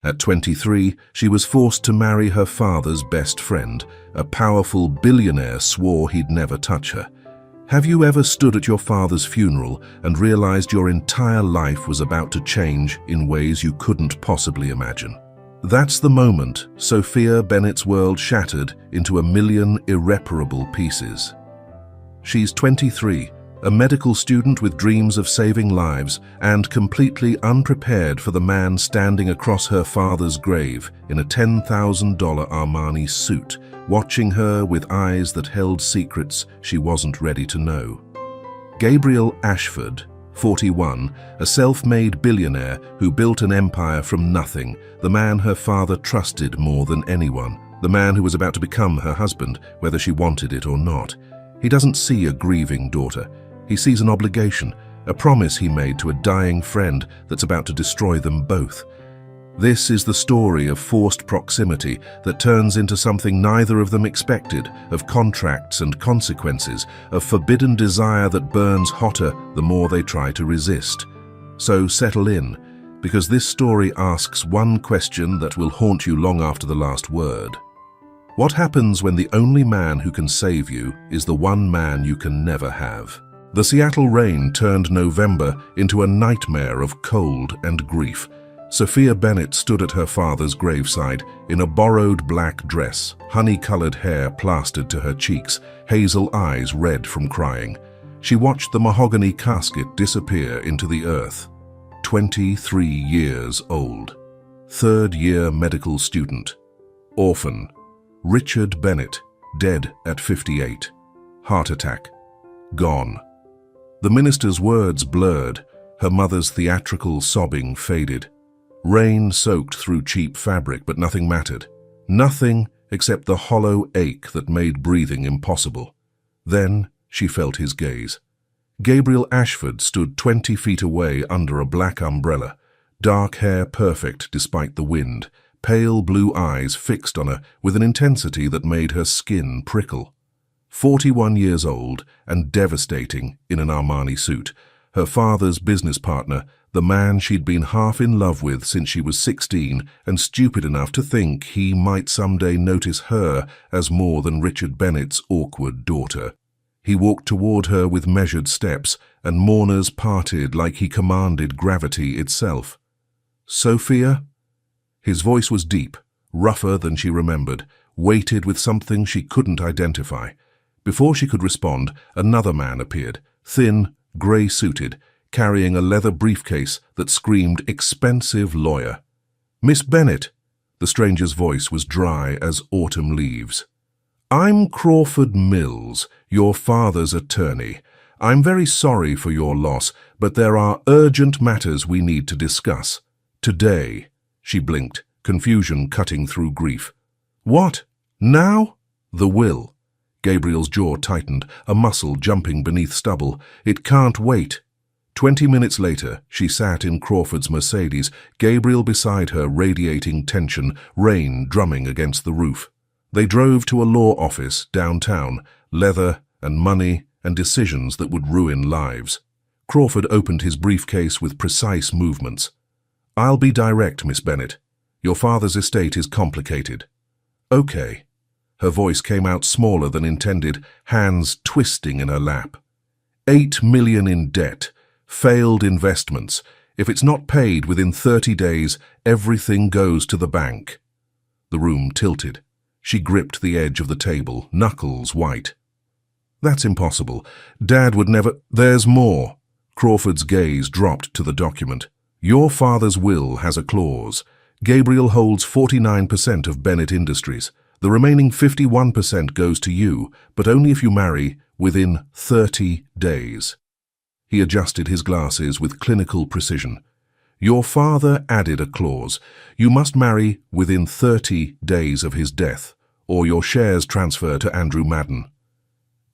At 23, she was forced to marry her father's best friend. A powerful billionaire swore he'd never touch her. Have you ever stood at your father's funeral and realized your entire life was about to change in ways you couldn't possibly imagine? That's the moment Sophia Bennett's world shattered into a million irreparable pieces. She's 23, a medical student with dreams of saving lives and completely unprepared for the man standing across her father's grave in a $10,000 Armani suit, watching her with eyes that held secrets she wasn't ready to know. Gabriel Ashford, 41, a self-made billionaire who built an empire from nothing, the man her father trusted more than anyone, the man who was about to become her husband, whether she wanted it or not. He doesn't see a grieving daughter. He sees an obligation, a promise he made to a dying friend that's about to destroy them both. This is the story of forced proximity that turns into something neither of them expected, of contracts and consequences, of forbidden desire that burns hotter the more they try to resist. So settle in, because this story asks one question that will haunt you long after the last word. What happens when the only man who can save you is the one man you can never have? The Seattle rain turned November into a nightmare of cold and grief. Sophia Bennett stood at her father's graveside in a borrowed black dress, honey-colored hair plastered to her cheeks, hazel eyes red from crying. She watched the mahogany casket disappear into the earth. 23 years old. Third-year medical student. Orphan. Richard Bennett, dead at 58. Heart attack. Gone. The minister's words blurred, her mother's theatrical sobbing faded. Rain soaked through cheap fabric, but nothing mattered. Nothing except the hollow ache that made breathing impossible. Then she felt his gaze. Gabriel Ashford stood 20 feet away under a black umbrella, dark hair perfect despite the wind, pale blue eyes fixed on her with an intensity that made her skin prickle. 41 years old and devastating in an Armani suit, her father's business partner, the man she'd been half in love with since she was 16 and stupid enough to think he might someday notice her as more than Richard Bennett's awkward daughter. He walked toward her with measured steps, and mourners parted like he commanded gravity itself. "Sophia?" His voice was deep, rougher than she remembered, weighted with something she couldn't identify. Before she could respond, another man appeared, thin, grey-suited, carrying a leather briefcase that screamed expensive lawyer. "Miss Bennett," the stranger's voice was dry as autumn leaves. "I'm Crawford Mills, your father's attorney. I'm very sorry for your loss, but there are urgent matters we need to discuss. Today," she blinked, confusion cutting through grief. "What? Now?" "The will." Gabriel's jaw tightened, a muscle jumping beneath stubble. "It can't wait." 20 minutes later, she sat in Crawford's Mercedes, Gabriel beside her radiating tension, rain drumming against the roof. They drove to a law office downtown, leather and money and decisions that would ruin lives. Crawford opened his briefcase with precise movements. "I'll be direct, Miss Bennett. Your father's estate is complicated." "Okay." Her voice came out smaller than intended, hands twisting in her lap. $8 million in debt. Failed investments. If it's not paid within 30 days, everything goes to the bank. The room tilted. She gripped the edge of the table, knuckles white. "That's impossible. Dad would never—" "There's more." Crawford's gaze dropped to the document. "Your father's will has a clause. Gabriel holds 49% of Bennett Industries. The remaining 51% goes to you, but only if you marry within 30 days. He adjusted his glasses with clinical precision. "Your father added a clause. You must marry within 30 days of his death, or your shares transfer to Andrew Madden."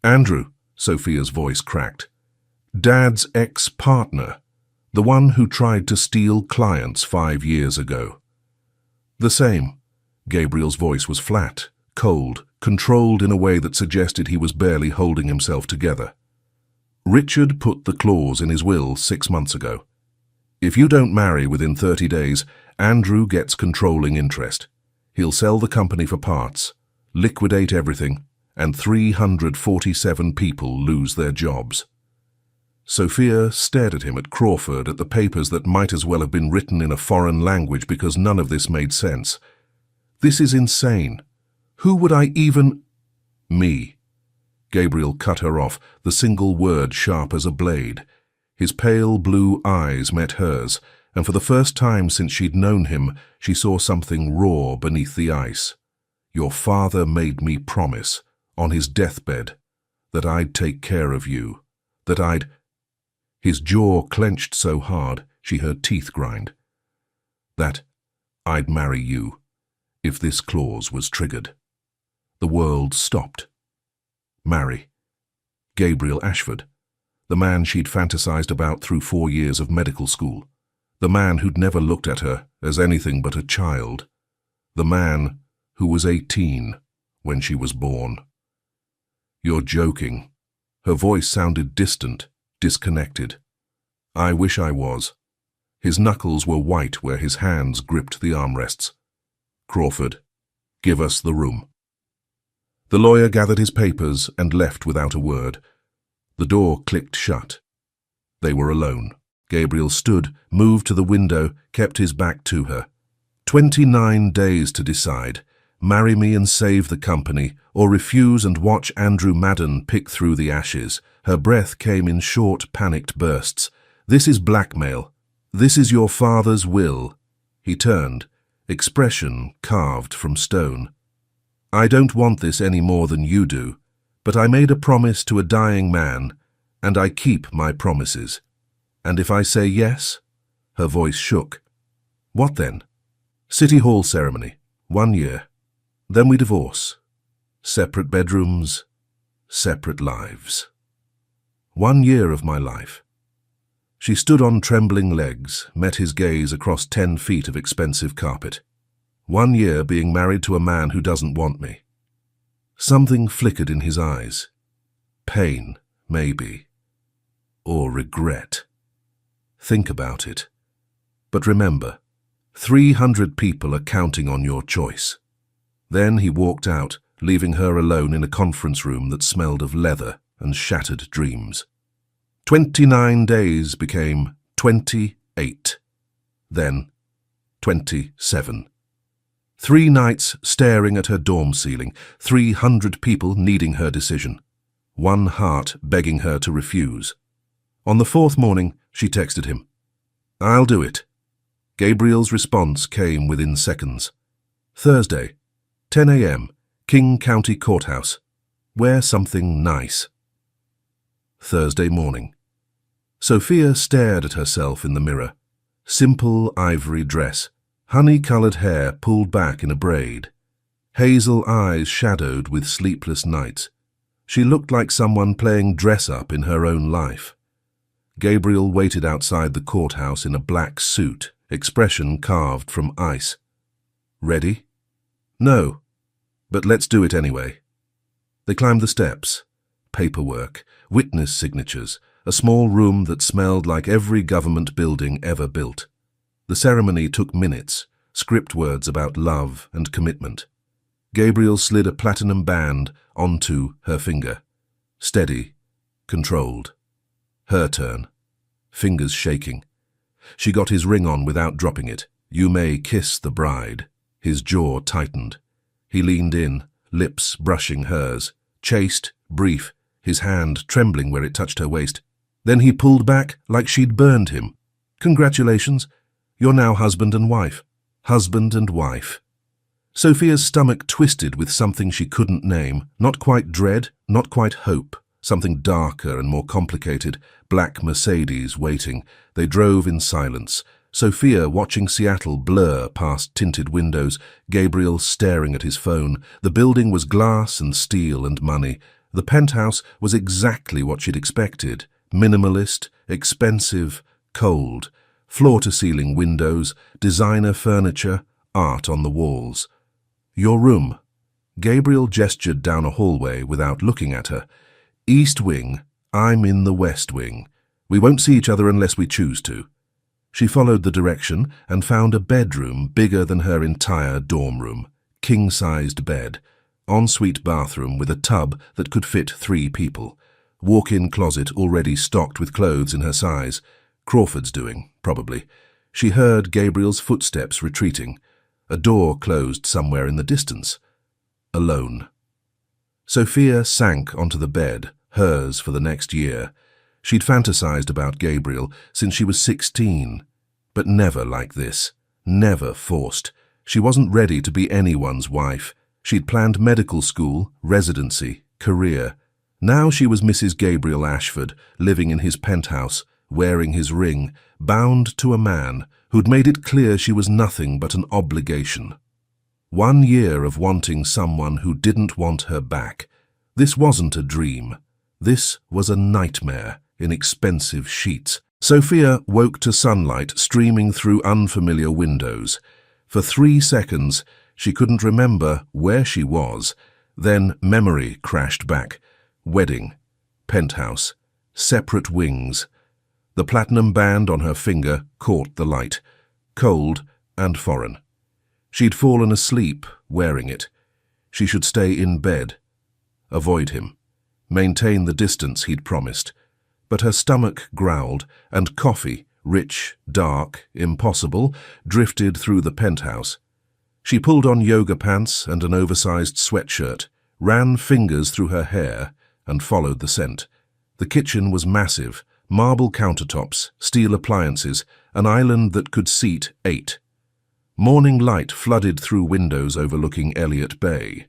"Andrew," Sophia's voice cracked. "Dad's ex-partner, the one who tried to steal clients 5 years ago." "The same." Gabriel's voice was flat, cold, controlled in a way that suggested he was barely holding himself together. "Richard put the clause in his will 6 months ago. If you don't marry within 30 days, Andrew gets controlling interest. He'll sell the company for parts, liquidate everything, and 347 people lose their jobs. Sophia stared at him at Crawford, at the papers that might as well have been written in a foreign language because none of this made sense. This is insane. Who would I even... Me. Gabriel cut her off, the single word sharp as a blade. His pale blue eyes met hers, and for the first time since she'd known him, she saw something raw beneath the ice. Your father made me promise, on his deathbed, that I'd take care of you, that I'd... His jaw clenched so hard she heard teeth grind. That I'd marry you, if this clause was triggered. The world stopped. Marry. Gabriel Ashford, the man she'd fantasized about through 4 years of medical school. The man who'd never looked at her as anything but a child. The man who was 18 when she was born. You're joking. Her voice sounded distant, disconnected. I wish I was. His knuckles were white where his hands gripped the armrests. Crawford, give us the room. The lawyer gathered his papers and left without a word. The door clicked shut. They were alone. Gabriel stood, moved to the window, kept his back to her. 29 days to decide. Marry me and save the company, or refuse and watch Andrew Madden pick through the ashes. Her breath came in short, panicked bursts. This is blackmail. This is your father's will. He turned, expression carved from stone. I don't want this any more than you do, but I made a promise to a dying man, and I keep my promises. And if I say yes? Her voice shook. What then? City Hall ceremony, 1 year. Then we divorce. Separate bedrooms, separate lives. 1 year of my life. She stood on trembling legs, met his gaze across 10 feet of expensive carpet. 1 year being married to a man who doesn't want me. Something flickered in his eyes. Pain, maybe. Or regret. Think about it. But remember, 300 people are counting on your choice. Then he walked out, leaving her alone in a conference room that smelled of leather and shattered dreams. 29 days became 28. Then 27. 3 nights staring at her dorm ceiling, 300 people needing her decision. 1 heart begging her to refuse. On the 4th morning, she texted him. I'll do it. Gabriel's response came within seconds. Thursday, 10 a.m., King County Courthouse. Wear something nice. Thursday morning. Sophia stared at herself in the mirror. Simple ivory dress, honey-colored hair pulled back in a braid. Hazel eyes shadowed with sleepless nights. She looked like someone playing dress-up in her own life. Gabriel waited outside the courthouse in a black suit, expression carved from ice. Ready? No, but let's do it anyway. They climbed the steps. Paperwork, witness signatures, a small room that smelled like every government building ever built. The ceremony took minutes, script words about love and commitment. Gabriel slid a platinum band onto her finger. Steady, controlled. Her turn. Fingers shaking. She got his ring on without dropping it. You may kiss the bride. His jaw tightened. He leaned in, lips brushing hers. Chaste, brief, his hand trembling where it touched her waist. Then he pulled back like she'd burned him. Congratulations. You're now husband and wife. Husband and wife. Sophia's stomach twisted with something she couldn't name. Not quite dread, not quite hope. Something darker and more complicated. Black Mercedes waiting. They drove in silence. Sophia watching Seattle blur past tinted windows. Gabriel staring at his phone. The building was glass and steel and money. The penthouse was exactly what she'd expected. Minimalist, expensive, cold. Floor-to-ceiling windows, designer furniture, art on the walls. Your room. Gabriel gestured down a hallway without looking at her. East wing. I'm in the west wing. We won't see each other unless we choose to. She followed the direction and found a bedroom bigger than her entire dorm room. King-sized bed, ensuite bathroom with a tub that could fit 3 people, walk-in closet already stocked with clothes in her size. Crawford's doing, probably. She heard Gabriel's footsteps retreating. A door closed somewhere in the distance. Alone. Sophia sank onto the bed, hers for the next year. She'd fantasized about Gabriel since she was 16, but never like this, never forced. She wasn't ready to be anyone's wife. She'd planned medical school, residency, career. Now she was Mrs. Gabriel Ashford, living in his penthouse, wearing his ring, bound to a man who'd made it clear she was nothing but an obligation. 1 year of wanting someone who didn't want her back. This wasn't a dream. This was a nightmare in expensive sheets. Sophia woke to sunlight streaming through unfamiliar windows. For 3 seconds, she couldn't remember where she was. Then memory crashed back. Wedding, penthouse, separate wings. The platinum band on her finger caught the light, cold and foreign. She'd fallen asleep wearing it. She should stay in bed. Avoid him. Maintain the distance he'd promised. But her stomach growled, and coffee, rich, dark, impossible, drifted through the penthouse. She pulled on yoga pants and an oversized sweatshirt, ran fingers through her hair, and followed the scent. The kitchen was massive, marble countertops, steel appliances, an island that could seat 8. Morning light flooded through windows overlooking Elliott Bay.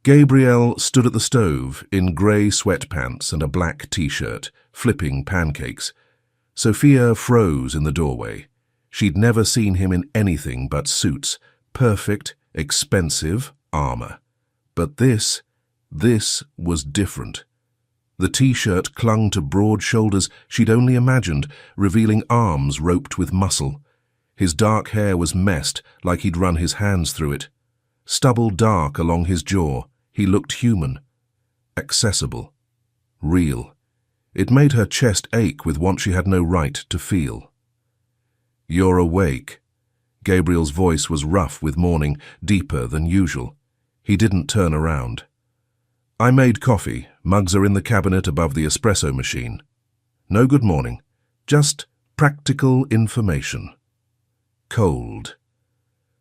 Gabriel stood at the stove in grey sweatpants and a black t-shirt, flipping pancakes. Sophia froze in the doorway. She'd never seen him in anything but suits, perfect, expensive armor. But this was different. The t-shirt clung to broad shoulders she'd only imagined, revealing arms roped with muscle. His dark hair was messed like he'd run his hands through it. Stubble dark along his jaw, he looked human. Accessible. Real. It made her chest ache with what she had no right to feel. "You're awake." Gabriel's voice was rough with morning, deeper than usual. He didn't turn around. "I made coffee. Mugs are in the cabinet above the espresso machine." "No good morning. Just practical information." Cold.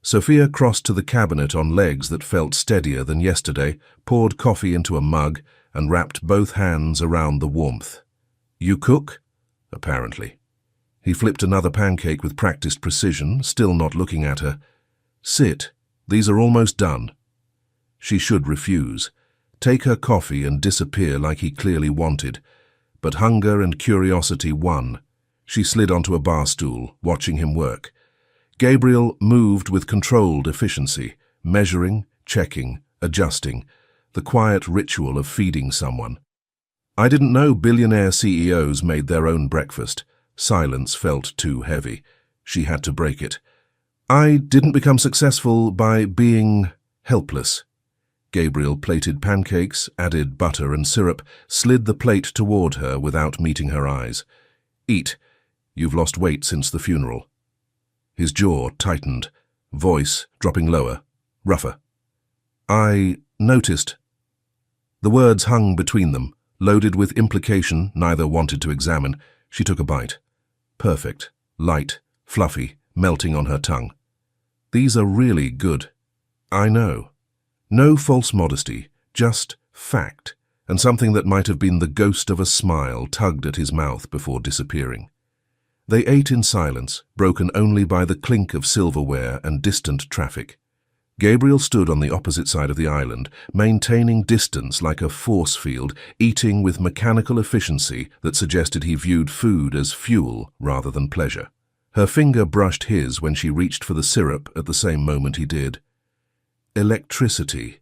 Sophia crossed to the cabinet on legs that felt steadier than yesterday, poured coffee into a mug, and wrapped both hands around the warmth. "You cook?" Apparently. He flipped another pancake with practiced precision, still not looking at her. "Sit. These are almost done." She should refuse. Take her coffee and disappear like he clearly wanted. But hunger and curiosity won. She slid onto a bar stool, watching him work. Gabriel moved with controlled efficiency, measuring, checking, adjusting, the quiet ritual of feeding someone. "I didn't know billionaire CEOs made their own breakfast." Silence felt too heavy. She had to break it. "I didn't become successful by being helpless." Gabriel plated pancakes, added butter and syrup, slid the plate toward her without meeting her eyes. "Eat. You've lost weight since the funeral." His jaw tightened, voice dropping lower, rougher. "I noticed." The words hung between them, loaded with implication neither wanted to examine. She took a bite. Perfect, light, fluffy, melting on her tongue. "These are really good." "I know." No false modesty, just fact, and something that might have been the ghost of a smile tugged at his mouth before disappearing. They ate in silence, broken only by the clink of silverware and distant traffic. Gabriel stood on the opposite side of the island, maintaining distance like a force field, eating with mechanical efficiency that suggested he viewed food as fuel rather than pleasure. Her finger brushed his when she reached for the syrup at the same moment he did. Electricity.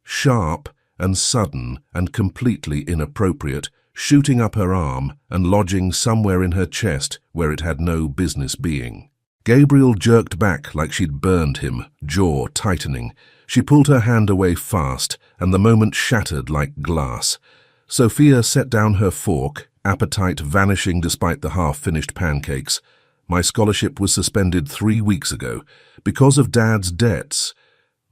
Sharp and sudden and completely inappropriate, shooting up her arm and lodging somewhere in her chest where it had no business being. Gabriel jerked back like she'd burned him, jaw tightening. She pulled her hand away fast, and the moment shattered like glass. Sophia set down her fork, appetite vanishing despite the half-finished pancakes. My scholarship was suspended 3 weeks ago because of Dad's debts.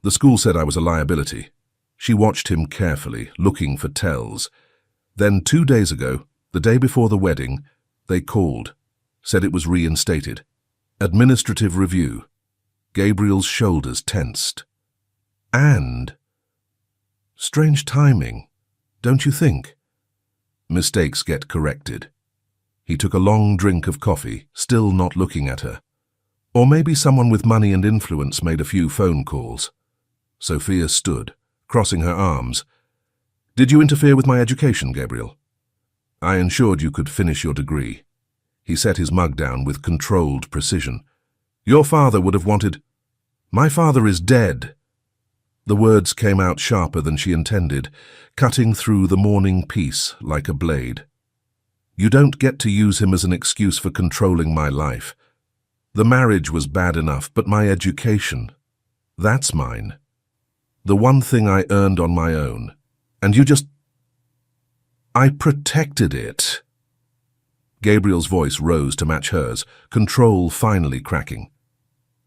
The school said I was a liability. She watched him carefully, looking for tells. Then 2 days ago, the day before the wedding, they called, said it was reinstated. Administrative review. Gabriel's shoulders tensed. And? Strange timing, don't you think? Mistakes get corrected. He took a long drink of coffee, still not looking at her. Or maybe someone with money and influence made a few phone calls. Sophia stood, crossing her arms. Did you interfere with my education, Gabriel? I ensured you could finish your degree. He set his mug down with controlled precision. Your father would have wanted... My father is dead. The words came out sharper than she intended, cutting through the morning peace like a blade. You don't get to use him as an excuse for controlling my life. The marriage was bad enough, but my education, that's mine. The one thing I earned on my own. And you just... I protected it. Gabriel's voice rose to match hers, control finally cracking.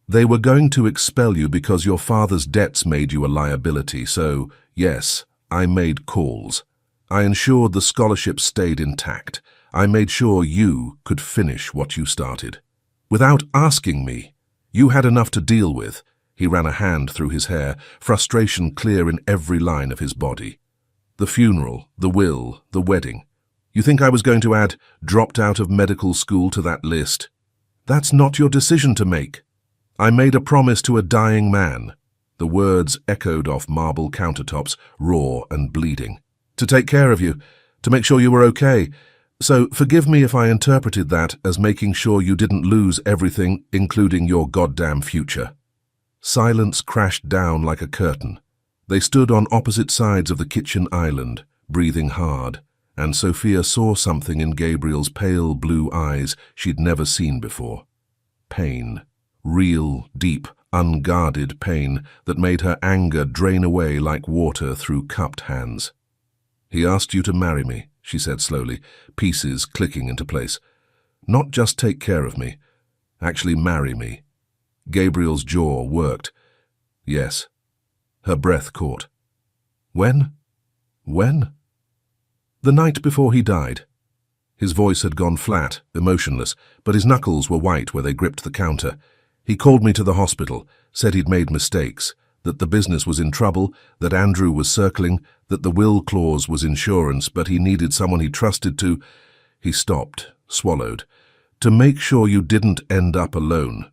They were going to expel you because your father's debts made you a liability, so, yes, I made calls. I ensured the scholarship stayed intact. I made sure you could finish what you started. Without asking me, you had enough to deal with. He ran a hand through his hair, frustration clear in every line of his body. The funeral, the will, the wedding. You think I was going to add dropped out of medical school to that list? That's not your decision to make. I made a promise to a dying man. The words echoed off marble countertops, raw and bleeding. To take care of you, to make sure you were okay. So forgive me if I interpreted that as making sure you didn't lose everything, including your goddamn future. Silence crashed down like a curtain. They stood on opposite sides of the kitchen island, breathing hard, and Sophia saw something in Gabriel's pale blue eyes she'd never seen before. Pain. Real, deep, unguarded pain that made her anger drain away like water through cupped hands. He asked you to marry me, she said slowly, pieces clicking into place. Not just take care of me, actually marry me. Gabriel's jaw worked. Yes. Her breath caught. When? When? The night before he died. His voice had gone flat, emotionless, but his knuckles were white where they gripped the counter. He called me to the hospital, said he'd made mistakes, that the business was in trouble, that Andrew was circling, that the will clause was insurance, but he needed someone he trusted to... He stopped, swallowed. To make sure you didn't end up alone.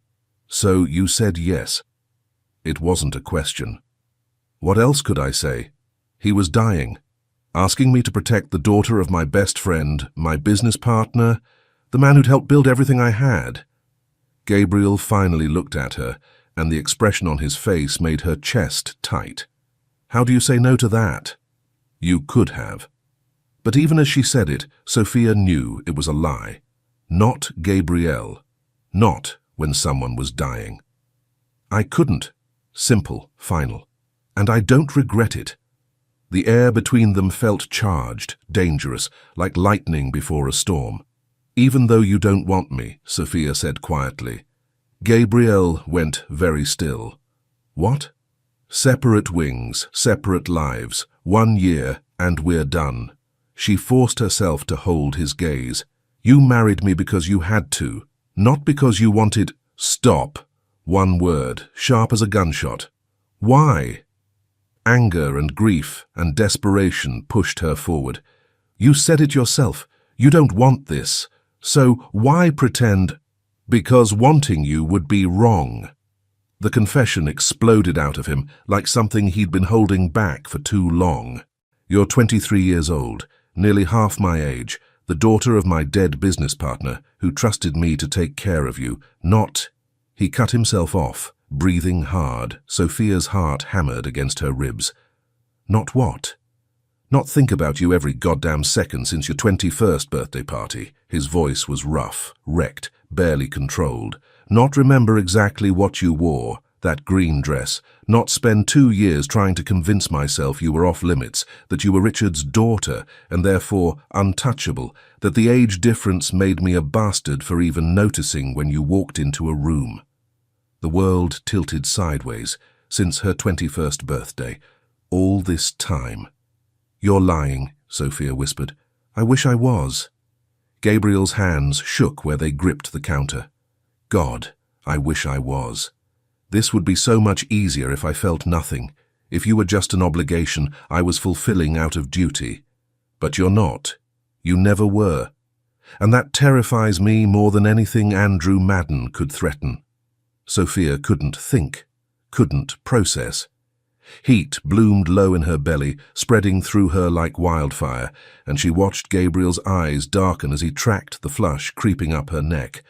So you said yes. It wasn't a question. What else could I say? He was dying, asking me to protect the daughter of my best friend, my business partner, the man who'd helped build everything I had. Gabriel finally looked at her, and the expression on his face made her chest tight. How do you say no to that? You could have. But even as she said it, Sophia knew it was a lie. Not Gabriel. Not when someone was dying. I couldn't. Simple, final. And I don't regret it. The air between them felt charged, dangerous, like lightning before a storm. Even though you don't want me, Sophia said quietly. Gabriel went very still. What? Separate wings, separate lives, 1 year, and we're done. She forced herself to hold his gaze. You married me because you had to, not because you wanted... Stop. One word, sharp as a gunshot. Why? Anger and grief and desperation pushed her forward. You said it yourself. You don't want this. So why pretend? Because wanting you would be wrong. The confession exploded out of him like something he'd been holding back for too long. You're 23 years old, nearly half my age, the daughter of my dead business partner who trusted me to take care of you, not... He cut himself off, breathing hard. Sophia's heart hammered against her ribs. Not what? Not think about you every goddamn second since your 21st birthday party. His voice was rough, wrecked, barely controlled. Not remember exactly what you wore, that green dress, not spend 2 years trying to convince myself you were off limits, that you were Richard's daughter and therefore untouchable, that the age difference made me a bastard for even noticing when you walked into a room. The world tilted sideways since her 21st birthday. All this time. You're lying, Sophia whispered. I wish I was. Gabriel's hands shook where they gripped the counter. God, I wish I was. This would be so much easier if I felt nothing, if you were just an obligation I was fulfilling out of duty. But you're not. You never were. And that terrifies me more than anything Andrew Madden could threaten. Sophia couldn't think, couldn't process. Heat bloomed low in her belly, spreading through her like wildfire, and she watched Gabriel's eyes darken as he tracked the flush creeping up her neck.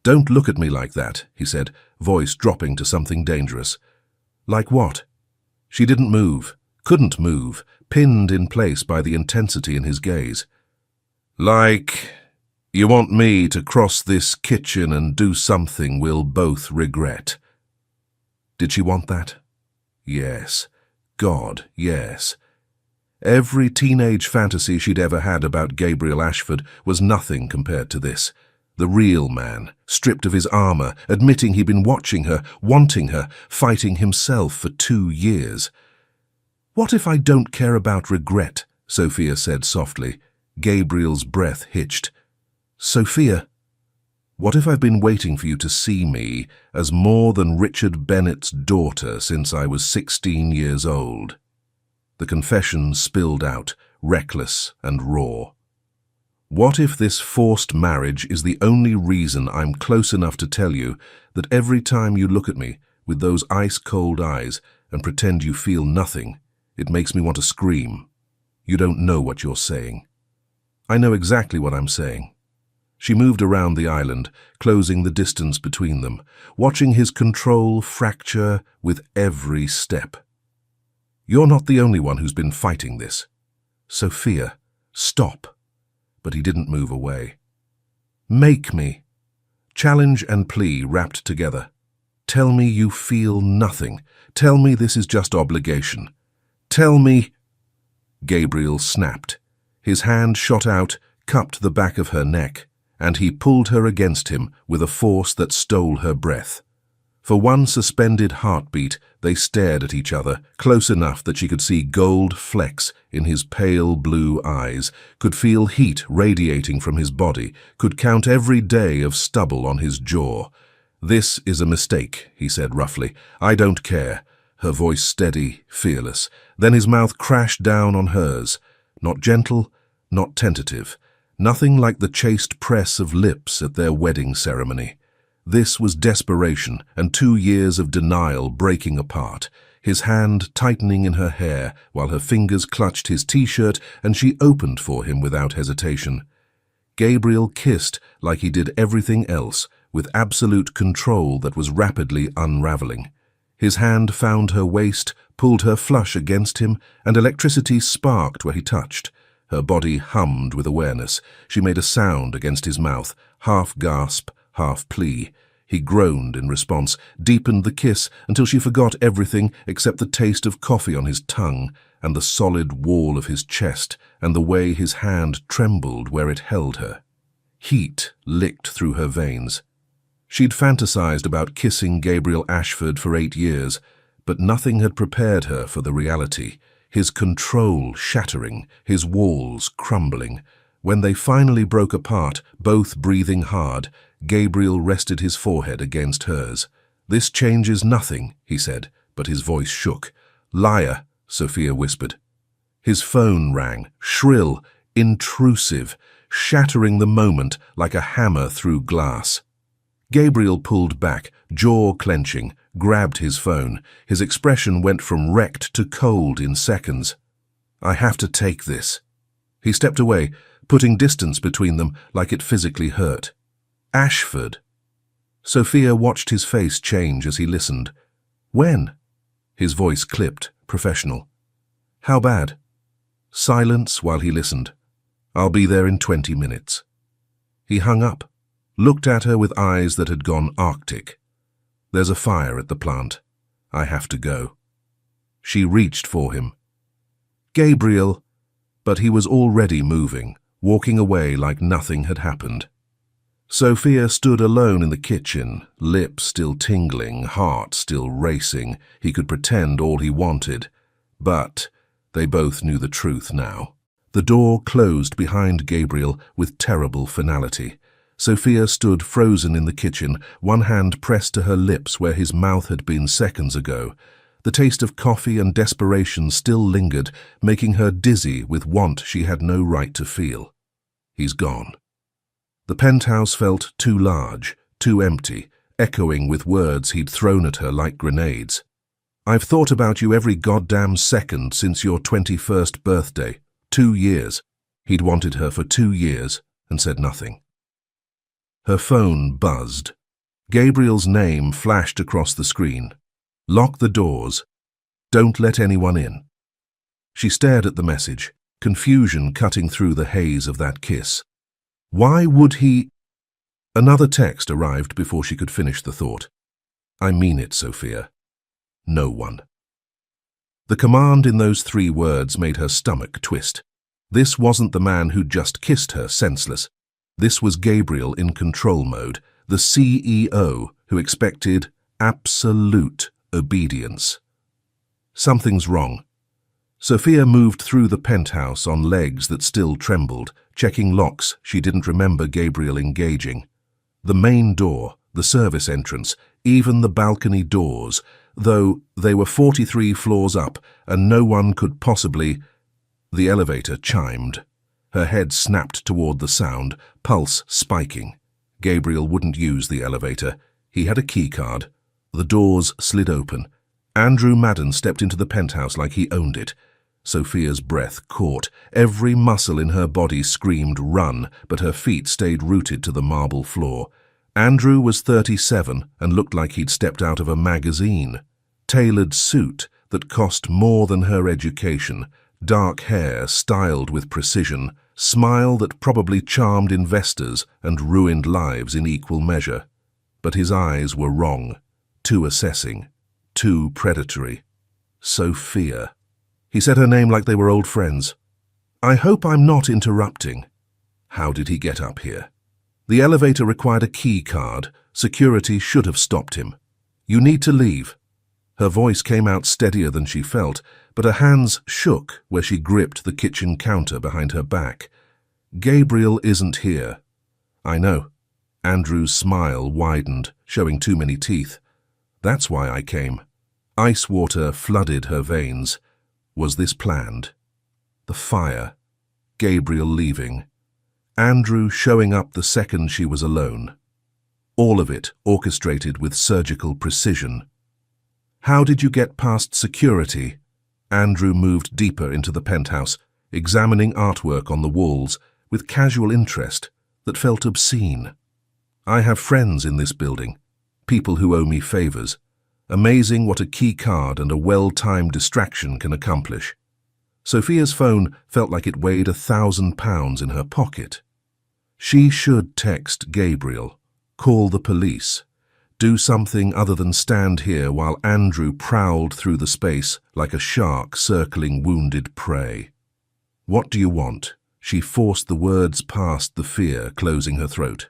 Don't look at me like that, he said, voice dropping to something dangerous. Like what? She didn't move, couldn't move, pinned in place by the intensity in his gaze. Like, you want me to cross this kitchen and do something we'll both regret. Did she want that? Yes. God, yes. Every teenage fantasy she'd ever had about Gabriel Ashford was nothing compared to this. The real man, stripped of his armor, admitting he'd been watching her, wanting her, fighting himself for 2 years. What if I don't care about regret? Sophia said softly. Gabriel's breath hitched. Sophia, what if I've been waiting for you to see me as more than Richard Bennett's daughter since I was 16 years old? The confession spilled out, reckless and raw. What if this forced marriage is the only reason I'm close enough to tell you that every time you look at me with those ice-cold eyes and pretend you feel nothing, it makes me want to scream? You don't know what you're saying. I know exactly what I'm saying. She moved around the island, closing the distance between them, watching his control fracture with every step. You're not the only one who's been fighting this. Sophia, stop. But he didn't move away. Make me. Challenge and plea wrapped together. Tell me you feel nothing. Tell me this is just obligation. Tell me... Gabriel snapped. His hand shot out, cupped the back of her neck, and he pulled her against him with a force that stole her breath. For one suspended heartbeat, they stared at each other, close enough that she could see gold flecks in his pale blue eyes, could feel heat radiating from his body, could count every day of stubble on his jaw. This is a mistake, he said roughly. I don't care. Her voice steady, fearless. Then his mouth crashed down on hers. Not gentle, not tentative. Nothing like the chaste press of lips at their wedding ceremony. This was desperation and 2 years of denial breaking apart, his hand tightening in her hair while her fingers clutched his t-shirt and she opened for him without hesitation. Gabriel kissed like he did everything else, with absolute control that was rapidly unraveling. His hand found her waist, pulled her flush against him, and electricity sparked where he touched. Her body hummed with awareness. She made a sound against his mouth, half gasp, half plea. He groaned in response, deepened the kiss until she forgot everything except the taste of coffee on his tongue and the solid wall of his chest and the way his hand trembled where it held her. Heat licked through her veins. She'd fantasized about kissing Gabriel Ashford for 8 years, but nothing had prepared her for the reality. His control shattering, his walls crumbling. When they finally broke apart, both breathing hard, Gabriel rested his forehead against hers. This changes nothing, he said, but his voice shook. Liar, Sophia whispered. His phone rang, shrill, intrusive, shattering the moment like a hammer through glass. Gabriel pulled back, jaw clenching, grabbed his phone. His expression went from wrecked to cold in seconds. I have to take this. He stepped away, putting distance between them like it physically hurt. Ashford. Sophia watched his face change as he listened. When? His voice clipped, professional. How bad? Silence while he listened. I'll be there in 20 minutes. He hung up, looked at her with eyes that had gone arctic. There's a fire at the plant. I have to go." She reached for him. "Gabriel," but he was already moving, walking away like nothing had happened. Sophia stood alone in the kitchen, lips still tingling, heart still racing. He could pretend all he wanted, but they both knew the truth now. The door closed behind Gabriel with terrible finality. Sophia stood frozen in the kitchen, one hand pressed to her lips where his mouth had been seconds ago. The taste of coffee and desperation still lingered, making her dizzy with want she had no right to feel. He's gone. The penthouse felt too large, too empty, echoing with words he'd thrown at her like grenades. "I've thought about you every goddamn second since your 21st birthday. 2 years. He'd wanted her for 2 years and said nothing. Her phone buzzed. Gabriel's name flashed across the screen. "Lock the doors. Don't let anyone in." She stared at the message, confusion cutting through the haze of that kiss. Why would he... Another text arrived before she could finish the thought. "I mean it, Sophia. No one." The command in those 3 words made her stomach twist. This wasn't the man who'd just kissed her senseless. This was Gabriel in control mode, the CEO who expected absolute obedience. Something's wrong. Sophia moved through the penthouse on legs that still trembled, checking locks she didn't remember Gabriel engaging. The main door, the service entrance, even the balcony doors, though they were 43 floors up and no one could possibly... The elevator chimed. Her head snapped toward the sound, pulse spiking. Gabriel wouldn't use the elevator. He had a key card. The doors slid open. Andrew Madden stepped into the penthouse like he owned it. Sophia's breath caught. Every muscle in her body screamed run, but her feet stayed rooted to the marble floor. Andrew was 37 and looked like he'd stepped out of a magazine. Tailored suit that cost more than her education, dark hair styled with precision, smile that probably charmed investors and ruined lives in equal measure. But his eyes were wrong, too assessing, too predatory. Sophia. He said her name like they were old friends. "I hope I'm not interrupting." How did he get up here? The elevator required a key card. Security should have stopped him. "You need to leave." Her voice came out steadier than she felt, but her hands shook where she gripped the kitchen counter behind her back. "Gabriel isn't here." "I know." Andrew's smile widened, showing too many teeth. "That's why I came." Ice water flooded her veins. Was this planned? The fire. Gabriel leaving. Andrew showing up the second she was alone. All of it orchestrated with surgical precision. "How did you get past security?" Andrew moved deeper into the penthouse, examining artwork on the walls with casual interest that felt obscene. "I have friends in this building, people who owe me favors. Amazing what a key card and a well-timed distraction can accomplish." Sophia's phone felt like it weighed 1,000 pounds in her pocket. She should text Gabriel, call the police, do something other than stand here while Andrew prowled through the space like a shark circling wounded prey. "What do you want?" She forced the words past the fear closing her throat.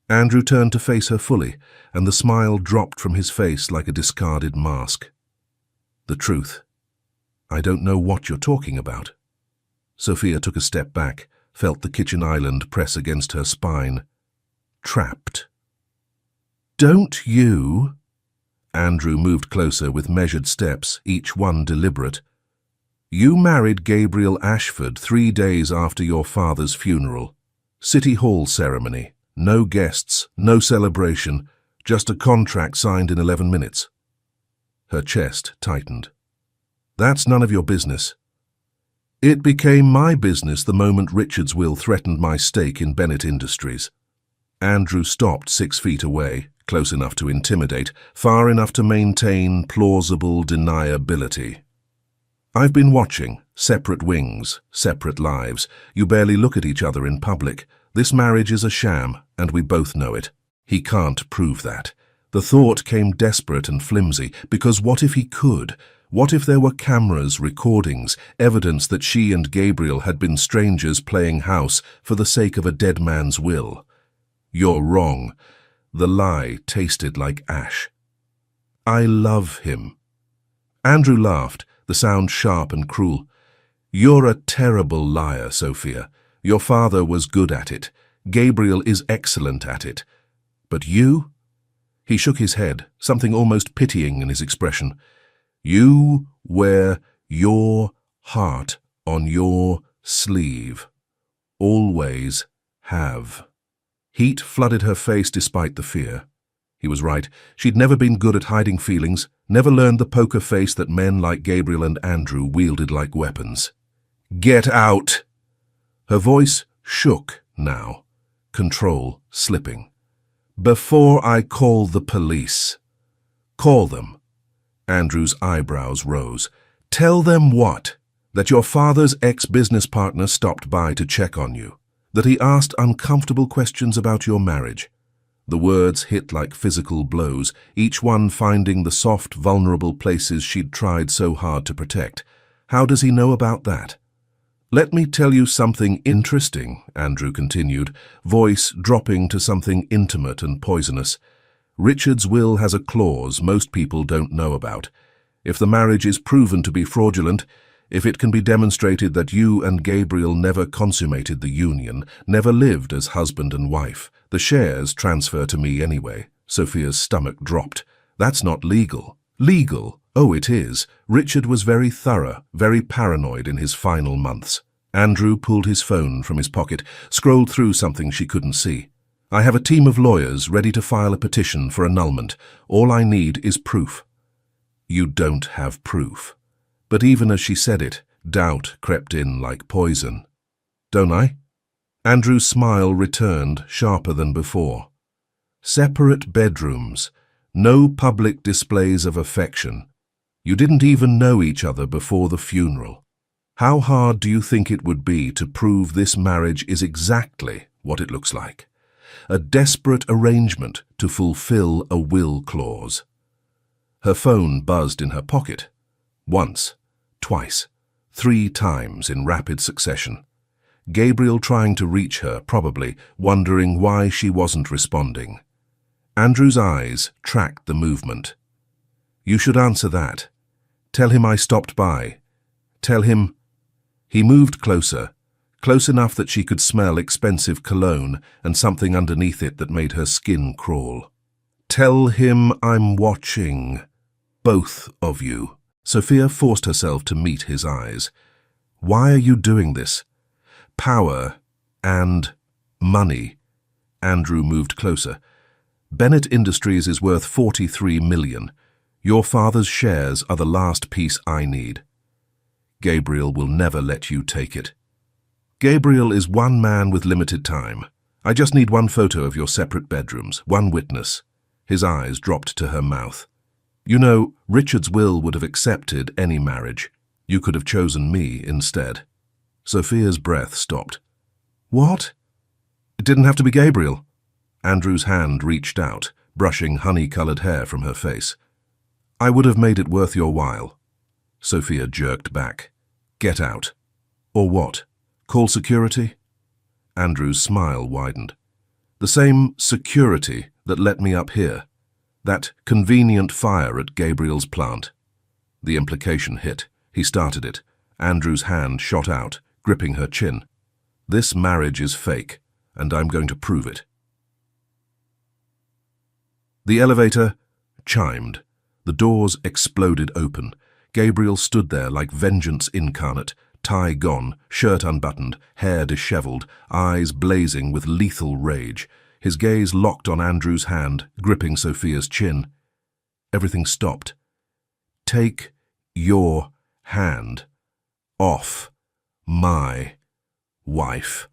Andrew turned to face her fully, and the smile dropped from his face like a discarded mask. "The truth. I don't know what you're talking about." Sophia took a step back, felt the kitchen island press against her spine. Trapped. "Don't you?" Andrew moved closer with measured steps, each one deliberate. "You married Gabriel Ashford 3 days after your father's funeral. City Hall ceremony. No guests, no celebration, just a contract signed in 11 minutes. Her chest tightened. "That's none of your business." "It became my business the moment Richard's will threatened my stake in Bennett Industries." Andrew stopped 6 feet away, close enough to intimidate, far enough to maintain plausible deniability. "I've been watching. Separate wings, separate lives. You barely look at each other in public. This marriage is a sham, and we both know it. He can't prove that. The thought came desperate and flimsy, because what if he could? What if there were cameras, recordings, evidence that she and Gabriel had been strangers playing house for the sake of a dead man's will? You're wrong. The lie tasted like ash. I love him. Andrew laughed, the sound sharp and cruel. You're a terrible liar, Sophia. Your father was good at it. Gabriel is excellent at it. But you? He shook his head, something almost pitying in his expression. You wear your heart on your sleeve. Always have. Heat flooded her face despite the fear. He was right. She'd never been good at hiding feelings, never learned the poker face that men like Gabriel and Andrew wielded like weapons. Get out! Her voice shook now, control slipping. Before I call the police. Call them. Andrew's eyebrows rose. Tell them what? That your father's ex-business partner stopped by to check on you. That he asked uncomfortable questions about your marriage. The words hit like physical blows, each one finding the soft, vulnerable places she'd tried so hard to protect. How does he know about that? Let me tell you something interesting, Andrew continued, voice dropping to something intimate and poisonous. Richard's will has a clause most people don't know about. If the marriage is proven to be fraudulent, if it can be demonstrated that you and Gabriel never consummated the union, never lived as husband and wife, the shares transfer to me anyway. Sophia's stomach dropped. That's not legal. Legal? Oh, it is. Richard was very thorough, very paranoid in his final months. Andrew pulled his phone from his pocket, scrolled through something she couldn't see. I have a team of lawyers ready to file a petition for annulment. All I need is proof. You don't have proof. But even as she said it, doubt crept in like poison. Don't I? Andrew's smile returned, sharper than before. Separate bedrooms. No public displays of affection. You didn't even know each other before the funeral. How hard do you think it would be to prove this marriage is exactly what it looks like? A desperate arrangement to fulfill a will clause. Her phone buzzed in her pocket. Once, twice, 3 times in rapid succession. Gabriel trying to reach her, probably, wondering why she wasn't responding. Andrew's eyes tracked the movement. You should answer that. Tell him I stopped by. Tell him... He moved closer, close enough that she could smell expensive cologne and something underneath it that made her skin crawl. Tell him I'm watching. Both of you. Sophia forced herself to meet his eyes. Why are you doing this? Power and money. Andrew moved closer. Bennett Industries is worth $43 million. Your father's shares are the last piece I need. Gabriel will never let you take it. Gabriel is one man with limited time. I just need one photo of your separate bedrooms, one witness. His eyes dropped to her mouth. You know, Richard's will would have accepted any marriage. You could have chosen me instead. Sophia's breath stopped. What? It didn't have to be Gabriel. Andrew's hand reached out, brushing honey-colored hair from her face. I would have made it worth your while. Sophia jerked back. Get out. Or what? Call security? Andrew's smile widened. The same security that let me up here. That convenient fire at Gabriel's plant. The implication hit. He started it. Andrew's hand shot out, gripping her chin. This marriage is fake, and I'm going to prove it. The elevator chimed. The doors exploded open. Gabriel stood there like vengeance incarnate, tie gone, shirt unbuttoned, hair disheveled, eyes blazing with lethal rage. His gaze locked on Andrew's hand, gripping Sophia's chin. Everything stopped. Take your hand off my wife.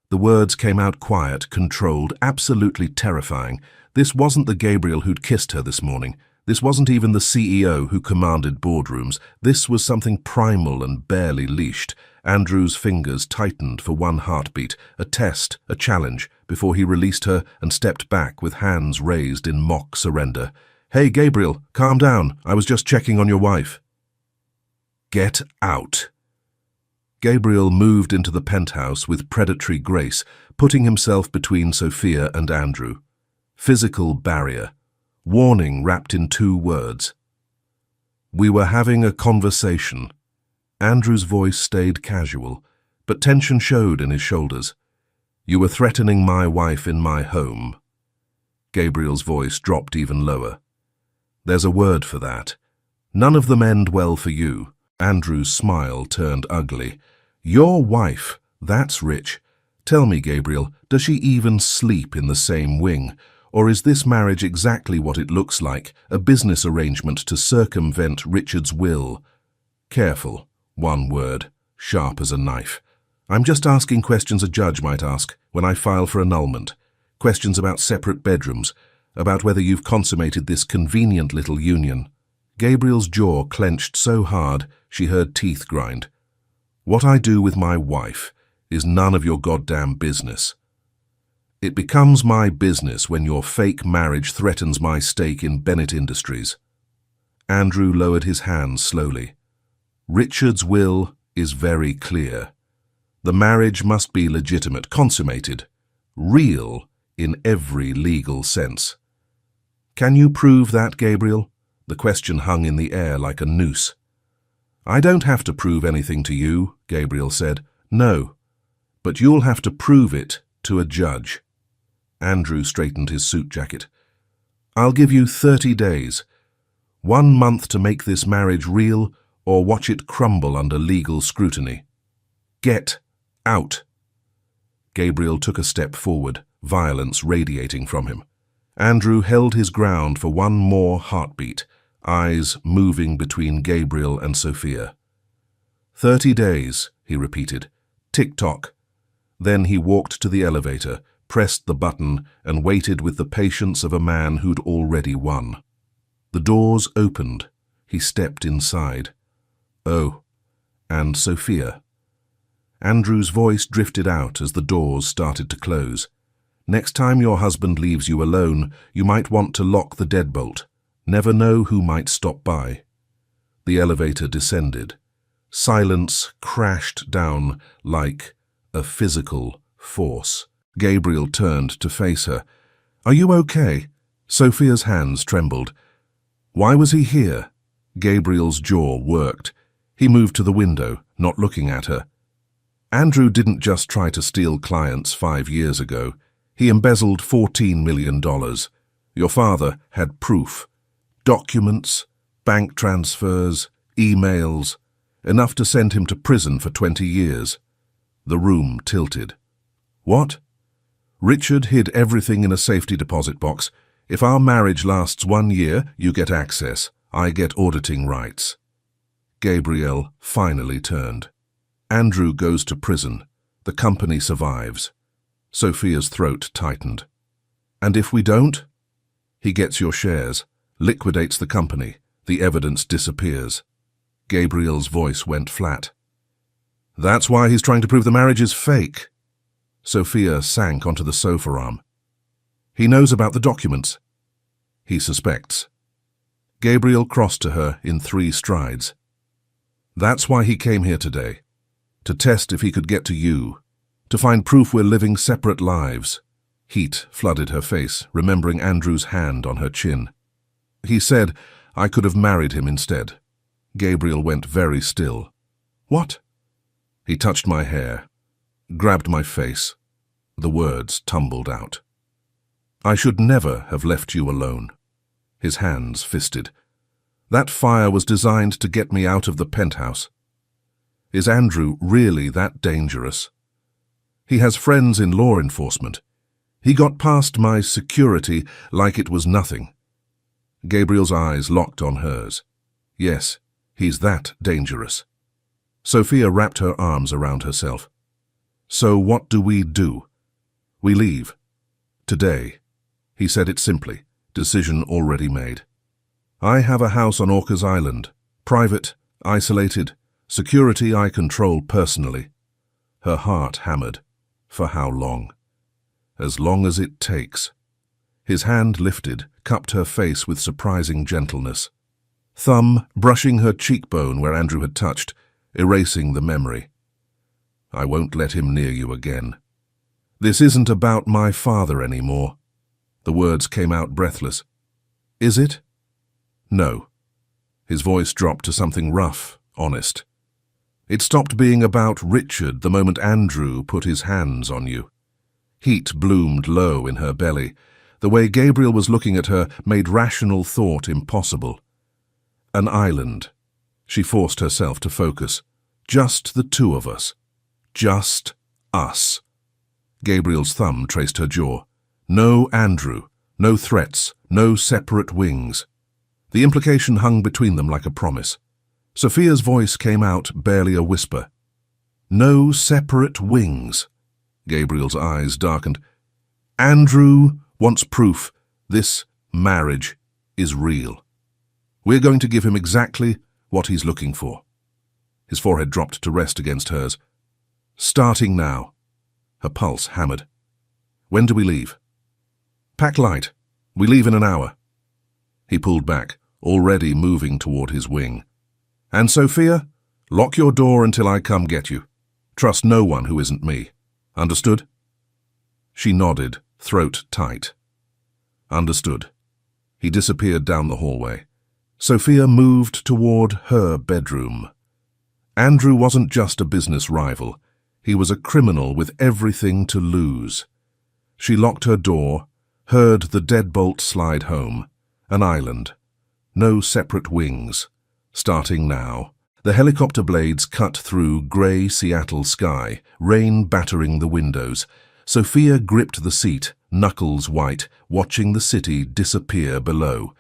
The words came out quiet, controlled, absolutely terrifying. This wasn't the Gabriel who'd kissed her this morning. This wasn't even the CEO who commanded boardrooms. This was something primal and barely leashed. Andrew's fingers tightened for one heartbeat, a test, a challenge, before he released her and stepped back with hands raised in mock surrender. "Hey, Gabriel, calm down. I was just checking on your wife." "Get out." Gabriel moved into the penthouse with predatory grace, putting himself between Sophia and Andrew. Physical barrier. Warning wrapped in 2 words. "We were having a conversation." Andrew's voice stayed casual, but tension showed in his shoulders. "You were threatening my wife in my home." Gabriel's voice dropped even lower. "There's a word for that. None of them end well for you." Andrew's smile turned ugly. "Your wife, that's rich. Tell me, Gabriel, does she even sleep in the same wing? Or is this marriage exactly what it looks like, a business arrangement to circumvent Richard's will?" "Careful," 1 word, sharp as a knife. "I'm just asking questions a judge might ask when I file for annulment. Questions about separate bedrooms, about whether you've consummated this convenient little union." Gabriel's jaw clenched so hard she heard teeth grind. "What I do with my wife is none of your goddamn business." "It becomes my business when your fake marriage threatens my stake in Bennett Industries." Andrew lowered his hands slowly. "Richard's will is very clear. The marriage must be legitimate, consummated, real in every legal sense." "Can you prove that, Gabriel?" The question hung in the air like a noose. "I don't have to prove anything to you," Gabriel said. "No, but you'll have to prove it to a judge." Andrew straightened his suit jacket. "I'll give you 30 days. 1 month to make this marriage real or watch it crumble under legal scrutiny. Get out." Gabriel took a step forward, violence radiating from him. Andrew held his ground for 1 more heartbeat, eyes moving between Gabriel and Sophia. 30 days, he repeated. Tick-tock. Then he walked to the elevator, pressed the button, and waited with the patience of a man who'd already won. The doors opened. He stepped inside. "Oh, and Sophia." Andrew's voice drifted out as the doors started to close. "Next time your husband leaves you alone, you might want to lock the deadbolt. Never know who might stop by." The elevator descended. Silence crashed down like a physical force. Gabriel turned to face her. "Are you okay?" Sophia's hands trembled. "Why was he here?" Gabriel's jaw worked. He moved to the window, not looking at her. "Andrew didn't just try to steal clients 5 years ago. He embezzled $14 million. Your father had proof. Documents, bank transfers, emails, enough to send him to prison for 20 years. The room tilted. "What?" "Richard hid everything in a safety deposit box. If our marriage lasts 1 year, you get access. I get auditing rights." Gabriel finally turned. "Andrew goes to prison. The company survives." Sophia's throat tightened. "And if we don't?" "He gets your shares, liquidates the company. The evidence disappears." Gabriel's voice went flat. "That's why he's trying to prove the marriage is fake." Sophia sank onto the sofa arm. "He knows about the documents." "He suspects." Gabriel crossed to her in 3 strides. "That's why he came here today. To test if he could get to you. To find proof we're living separate lives." Heat flooded her face, remembering Andrew's hand on her chin. "He said I could have married him instead." Gabriel went very still. "What?" He touched my hair, grabbed my face. The words tumbled out. "I should never have left you alone." His hands fisted. "That fire was designed to get me out of the penthouse." Is Andrew really that dangerous? He has friends in law enforcement. He got past my security like it was nothing. Gabriel's eyes locked on hers. Yes, he's that dangerous. Sophia wrapped her arms around herself. "So what do? We leave. Today." He said it simply, decision already made. "I have a house on Orcas Island. Private, isolated, security I control personally." Her heart hammered. For how long? As long as it takes. His hand lifted, cupped her face with surprising gentleness. Thumb brushing her cheekbone where Andrew had touched, erasing the memory. I won't let him near you again. This isn't about my father anymore. The words came out breathless. Is it? No. His voice dropped to something rough, honest. It stopped being about Richard the moment Andrew put his hands on you. Heat bloomed low in her belly. The way Gabriel was looking at her made rational thought impossible. An island. She forced herself to focus. Just the two of us. Just us. Gabriel's thumb traced her jaw. No Andrew. No threats. No separate wings. The implication hung between them like a promise. Sophia's voice came out, barely a whisper. No separate wings. Gabriel's eyes darkened. Andrew wants proof this marriage is real. We're going to give him exactly what he's looking for. His forehead dropped to rest against hers. Starting now. Her pulse hammered. When do we leave? Pack light. We leave in an hour. He pulled back, already moving toward his wing. And Sophia, lock your door until I come get you. Trust no one who isn't me. Understood? She nodded, throat tight. Understood. He disappeared down the hallway. Sophia moved toward her bedroom. Andrew wasn't just a business rival. He was a criminal with everything to lose. She locked her door, heard the deadbolt slide home. An island. No separate wings. Starting now. The helicopter blades cut through grey Seattle sky, rain battering the windows. Sophia gripped the seat, knuckles white, watching the city disappear below.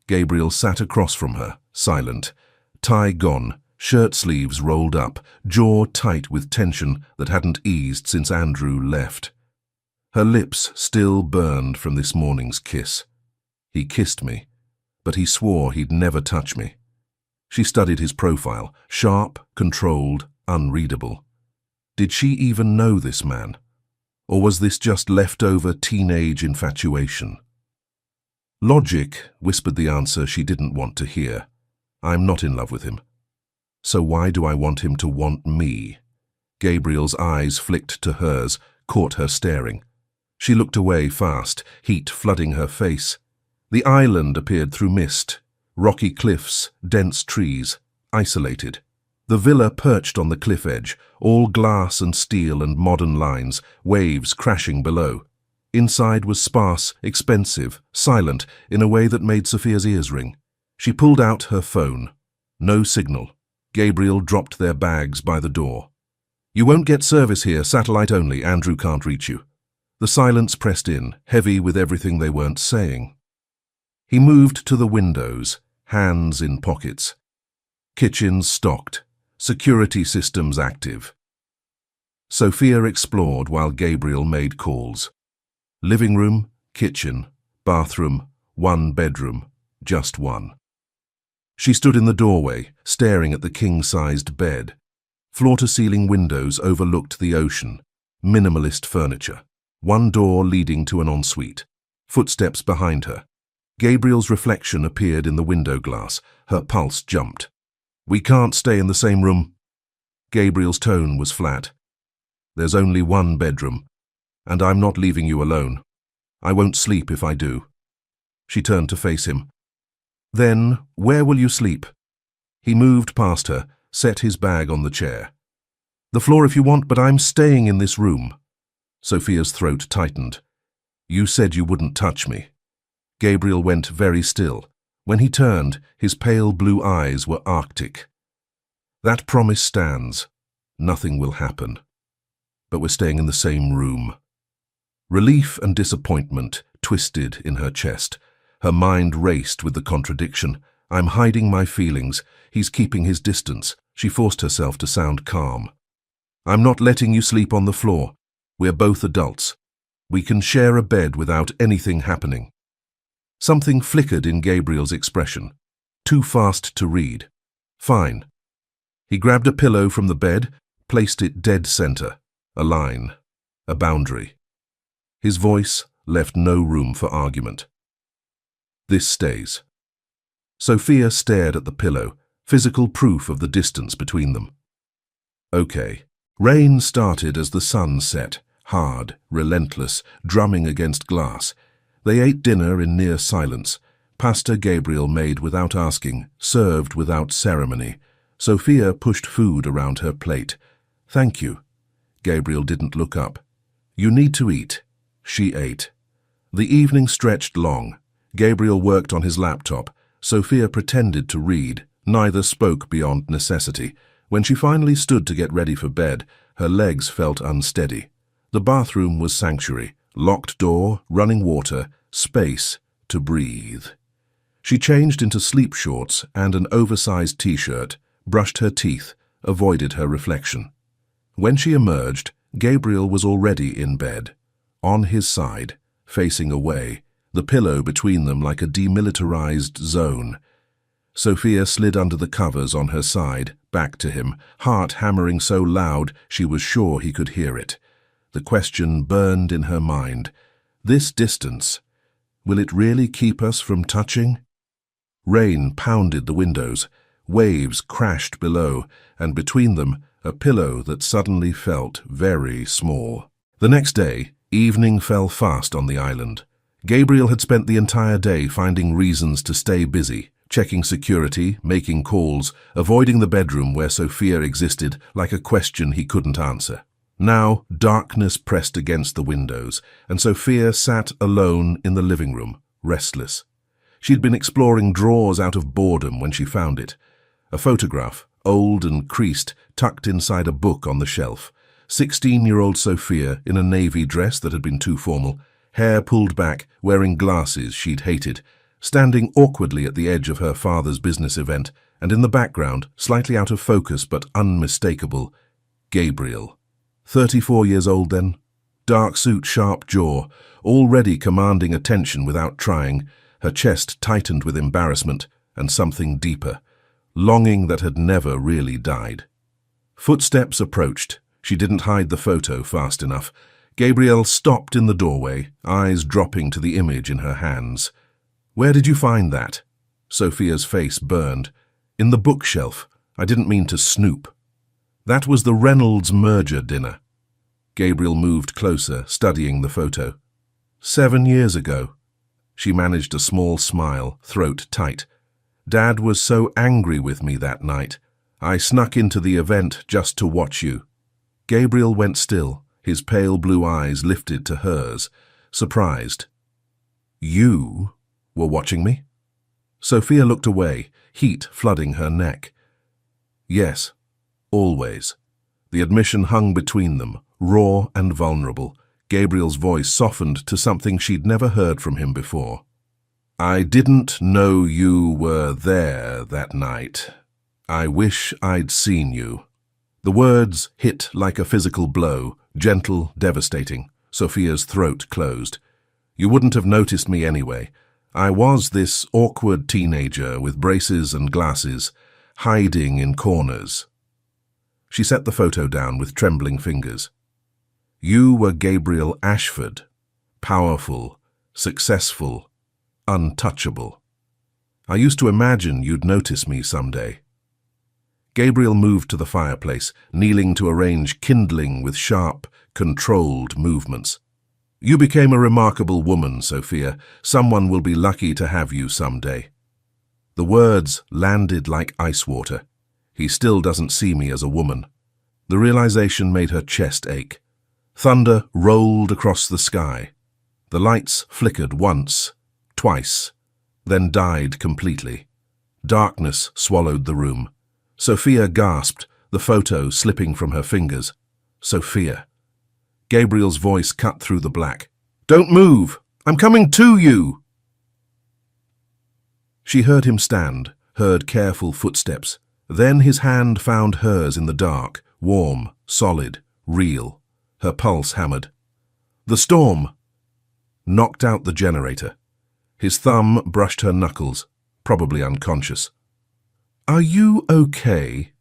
Gabriel sat across from her, silent. Tie gone, shirt sleeves rolled up, jaw tight with tension that hadn't eased since Andrew left. Her lips still burned from this morning's kiss. He kissed me, but he swore he'd never touch me. She studied his profile, sharp, controlled, unreadable. Did she even know this man? Or was this just leftover teenage infatuation? Logic whispered the answer she didn't want to hear. I'm not in love with him. So why do I want him to want me? Gabriel's eyes flicked to hers, caught her staring. She looked away fast, heat flooding her face. The island appeared through mist. Rocky cliffs, dense trees, isolated. The villa perched on the cliff edge, all glass and steel and modern lines, waves crashing below. Inside was sparse, expensive, silent, in a way that made Sophia's ears ring. She pulled out her phone. No signal. Gabriel dropped their bags by the door. You won't get service here, satellite only, Andrew can't reach you. The silence pressed in, heavy with everything they weren't saying. He moved to the windows, hands in pockets. Kitchens stocked, security systems active. Sophia explored while Gabriel made calls. Living room, kitchen, bathroom, one bedroom, just one. She stood in the doorway, staring at the king-sized bed. Floor-to-ceiling windows overlooked the ocean. Minimalist furniture. One door leading to an ensuite. Footsteps behind her. Gabriel's reflection appeared in the window glass. Her pulse jumped. We can't stay in the same room. Gabriel's tone was flat. There's only one bedroom, and I'm not leaving you alone. I won't sleep if I do. She turned to face him. Then, where will you sleep? He moved past her, set his bag on the chair. The floor if you want, but I'm staying in this room. Sophia's throat tightened. You said you wouldn't touch me. Gabriel went very still. When he turned, his pale blue eyes were arctic. That promise stands. Nothing will happen. But we're staying in the same room. Relief and disappointment twisted in her chest. Her mind raced with the contradiction. I'm hiding my feelings. He's keeping his distance. She forced herself to sound calm. I'm not letting you sleep on the floor. We're both adults. We can share a bed without anything happening. Something flickered in Gabriel's expression. Too fast to read. Fine. He grabbed a pillow from the bed, placed it dead center. A line. A boundary. His voice left no room for argument. This stays. Sophia stared at the pillow, physical proof of the distance between them. Okay. Rain started as the sun set, hard, relentless, drumming against glass. They ate dinner in near silence. Pasta Gabriel made without asking, served without ceremony. Sophia pushed food around her plate. Thank you. Gabriel didn't look up. You need to eat. She ate. The evening stretched long. Gabriel worked on his laptop. Sophia pretended to read. Neither spoke beyond necessity. When she finally stood to get ready for bed, her legs felt unsteady. The bathroom was sanctuary. Locked door, running water, space to breathe. She changed into sleep shorts and an oversized t-shirt, brushed her teeth, avoided her reflection. When she emerged, Gabriel was already in bed. On his side, facing away, the pillow between them like a demilitarized zone. Sophia slid under the covers on her side, back to him, heart hammering so loud she was sure he could hear it. The question burned in her mind. This distance, will it really keep us from touching? Rain pounded the windows, waves crashed below, and between them, a pillow that suddenly felt very small. The next day, evening fell fast on the island. Gabriel had spent the entire day finding reasons to stay busy, checking security, making calls, avoiding the bedroom where Sophia existed like a question he couldn't answer. Now, darkness pressed against the windows, and Sophia sat alone in the living room, restless. She'd been exploring drawers out of boredom when she found it. A photograph, old and creased, tucked inside a book on the shelf. 16-year-old Sophia in a navy dress that had been too formal, hair pulled back, wearing glasses she'd hated, standing awkwardly at the edge of her father's business event, and in the background, slightly out of focus but unmistakable, Gabriel. 34 years old then, dark suit, sharp jaw, already commanding attention without trying, her chest tightened with embarrassment and something deeper, longing that had never really died. Footsteps approached. She didn't hide the photo fast enough. Gabriel stopped in the doorway, eyes dropping to the image in her hands. Where did you find that? Sophia's face burned. In the bookshelf. I didn't mean to snoop. That was the Reynolds merger dinner. Gabriel moved closer, studying the photo. 7 years ago. She managed a small smile, throat tight. Dad was so angry with me that night. I snuck into the event just to watch you. Gabriel went still, his pale blue eyes lifted to hers, surprised. You were watching me? Sophia looked away, heat flooding her neck. Yes. Always. The admission hung between them, raw and vulnerable. Gabriel's voice softened to something she'd never heard from him before. I didn't know you were there that night. I wish I'd seen you. The words hit like a physical blow, gentle, devastating. Sophia's throat closed. You wouldn't have noticed me anyway. I was this awkward teenager with braces and glasses, hiding in corners. She set the photo down with trembling fingers. You were Gabriel Ashford, powerful, successful, untouchable. I used to imagine you'd notice me someday. Gabriel moved to the fireplace, kneeling to arrange kindling with sharp, controlled movements. You became a remarkable woman, Sophia. Someone will be lucky to have you someday. The words landed like ice water. He still doesn't see me as a woman. The realization made her chest ache. Thunder rolled across the sky. The lights flickered once, twice, then died completely. Darkness swallowed the room. Sophia gasped, the photo slipping from her fingers. Sophia. Gabriel's voice cut through the black. Don't move! I'm coming to you! She heard him stand, heard careful footsteps. Then his hand found hers in the dark, warm, solid, real. Her pulse hammered. The storm! Knocked out the generator. His thumb brushed her knuckles, probably unconscious. Are you okay?